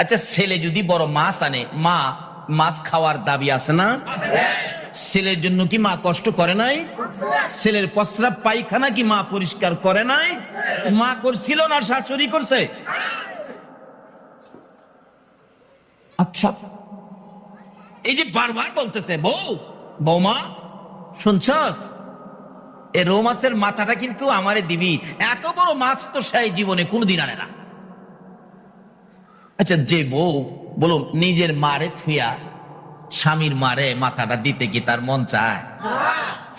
আচ্ছা ছেলে যদি বড় মাছ আনে, মা মাছ খাওয়ার দাবি আছে না? ছেলের জন্য কি মা কষ্ট করে নাই? ছেলের প্রস্রাব পায়খানা কি মা পরিষ্কার করে নাই? মা করছিল না শাশুড়ি করছে? আচ্ছা এই যে বারবার বলতেছে বৌমা শুনছস, এ রৌ মাছের মাথাটা কিন্তু আমারে দিবি, এত বড় মাছ তো সেই জীবনে কোনদিন আনে না। আচ্ছা যে বউ বলো নিজের মারে থুয়া স্বামীর মারে মাথাটা দিতে কি তার মন চায়?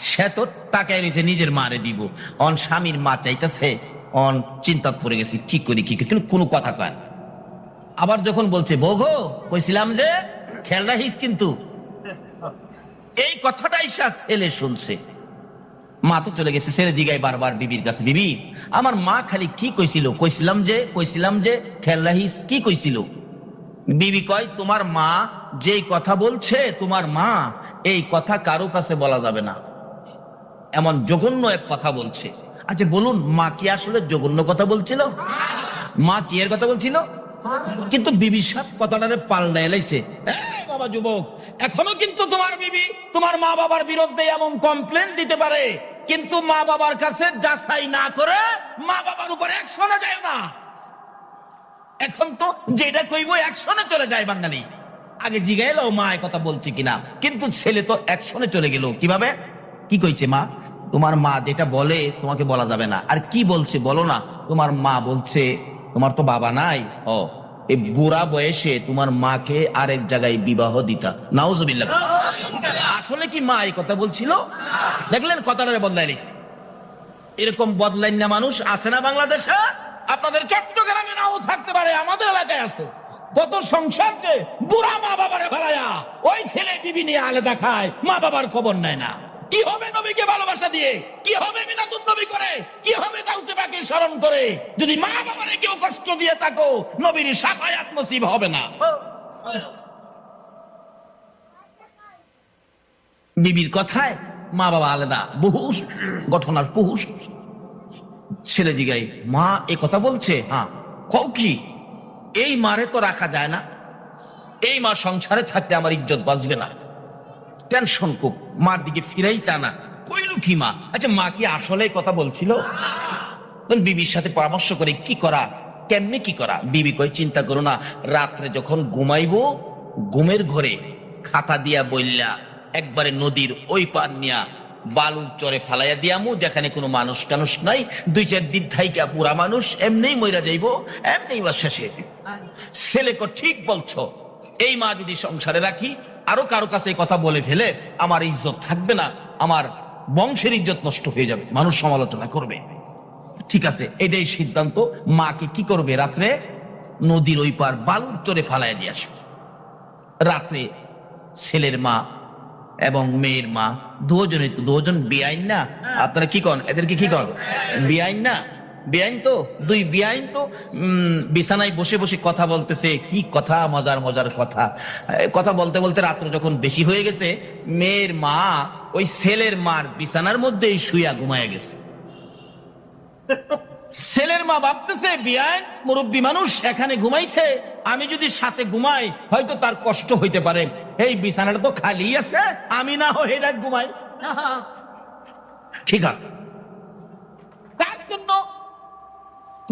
সে তো তাকায় নিচে নিজের মারে দিব, অন স্বামীর মা চাইতেছে, অন চিন্তা পড়ে গেছি কি করি কিন্তু কোনো কথা কয় না। আবার যখন বলছে বউ গো কইছিলাম যে খেয়াল রাখিস, কিন্তু এই কথাটাই ছেলে শুনছে। মা তো চলে গেছে, ছেলে জিগায় বারবার বিবির কাছে, বিবি আমার মা খালি কি কইছিল? কইছিলাম যে খেয়াল রাখিস, কি কইছিল? বিবি কয় তোমার মা যেই কথা বলছে, তোমার মা এই কথা কারো কাছে বলা যাবে না, এমন জঘন্য এক কথা বলছে। আচ্ছা বলুন মা কি আসলে জঘন্য কথা বলছিল? মা কি এর কথা বলছিল? কিন্তু বিবি সব কথাটারে পাল্টা এলাইছে। বাবা যুবক, এখনো কিন্তু তোমার বিবি তোমার মা বাবার বিরুদ্ধে এমন কমপ্লেন দিতে পারে, কিন্তু মা বাবার কাছে যাচাই না করে মা বাবার উপর অ্যাকশনে যায় না। এখন তো যেটা কইবো অ্যাকশনে চলে যায় বাঙালি। আগে জিগাইলো মা এই কথা বলছে কিনা, কিন্তু ছেলে তো অ্যাকশনে চলে গেল। কিভাবে? কি কইছে মা? তোমার মা যেটা বলে তোমাকে বলা যাবে না। আর কি বলছে বলো না? তোমার মা বলছে তোমার তো বাবা নাই, এই বুড়া বয়সে তোমার মাকে আরেক জায়গায় বিবাহ দিতা। নাউজুবিল্লাহ। আসলে কি মা এই কথা বলছিল? দেখলেন কথাটা বদলাই নিছে। এরকম বদলাই না মানুষ আছে না বাংলাদেশে? আপনাদের চট্টগ্রামে নাও থাকতে পারে, আমাদের এলাকায় আছে। কত সংসারকে বুড়া মা বাবারে ফেলায়া ওই ছেলে বিবি নিয়ে আলাদা খায়, মা বাবার খবর নেয় না। কি হবে নবীকে ভালোবাসা দিয়ে? কি হবে মিলাদুন নবী করে? কি হবে কাউকে বাকি স্মরণ করে? যদি মা বাবারে কেউ কষ্ট দিয়ে থাকো, নবীর শাফায়াত নসিব হবে না। বিবির কথায় মা বাবা আলাদা, বহু ঘটনার বহু। ছেলে জিগাই মা এ কথা বলছে, হ্যাঁ কও কি? এই মারে তো রাখা যায় না, এই মা সংসারে থাকতে আমার ইজ্জত বাঁচবে না। টেনশন খুব, মার দিকে ফিরাই চানা। কইল কি মা? আচ্ছা মা কি আসলে কথা বলছিল? বিবির সাথে পরামর্শ করে কি করা, কেমনে কি করা। বিবি কই চিন্তা করো না, রাত্রে যখন ঘুমাইবো ঘুমের ঘরে খাতা দিয়া বইলা একবারে নদীর ওই পার নিয়া বালুর চরে ফালাইয়া দিয়ামু, যেখানে কোনো মানুষ টানুষ নাই। 2-4 দিন থাইকা পুরা মানুষ এমনি মইরা যাইবো, এমনি বা শেষে। ছেলে কো ঠিক বলছো, এই মা যদি সংসারে রাখি, আরো কারো কাছে কথা বলে ফেলে আমার ইজ্জত থাকবে না, আমার বংশের ইজ্জত নষ্ট হয়ে যাবে, মানুষ সমালোচনা করবে। ঠিক আছে, এটাই সিদ্ধান্ত। মাকে কি করবে, রাত্রে নদীর ওই পার বালুর চরে ফালায় দিয়ে আসবে। রাত্রে ছেলের মা এবং মেয়ের মা দুজন বেআইন না? আপনারা কি কন, এদেরকে কি কন, বেআইন না? বেআইন তো, দুই বেআইন তো বিছানায় বসে বসে কথা বলতেছে। কি কথা, মজার মজার কথা। কথা বলতে বলতে রাত্র যখন বেশি হয়ে গেছে, মেয়ের মা ওই ছেলের মার বিছানার মধ্যেই শুইয়া ঘুমায় গেছে। ছেলের মা ভাবতেছে, বিয়ান মুরব্বী মানুষ এখানে ঘুমাইছে, আমি যদি সাথে ঘুমাই হয়তো তার কষ্ট হইতে পারে, এই বিছানাটা তো খালি আছে, আমি না হয়ে রাত ঘুমাই। ঠিক আছে, তার জন্য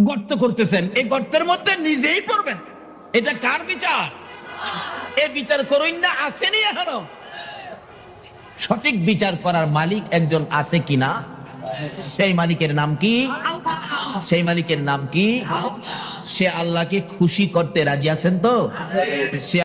গর্ত করতেছেন, এই গর্তের মধ্যে নিজেই পড়বেন। এটা কার বিচার? এ বিচার করুন না, আসেনি এখনো। সঠিক বিচার করার মালিক একজন আছে কিনা? সেই মালিকের নাম কি? সেই মালিকের নাম কি? সে আল্লাহকে খুশি করতে রাজি আছেন তো? সে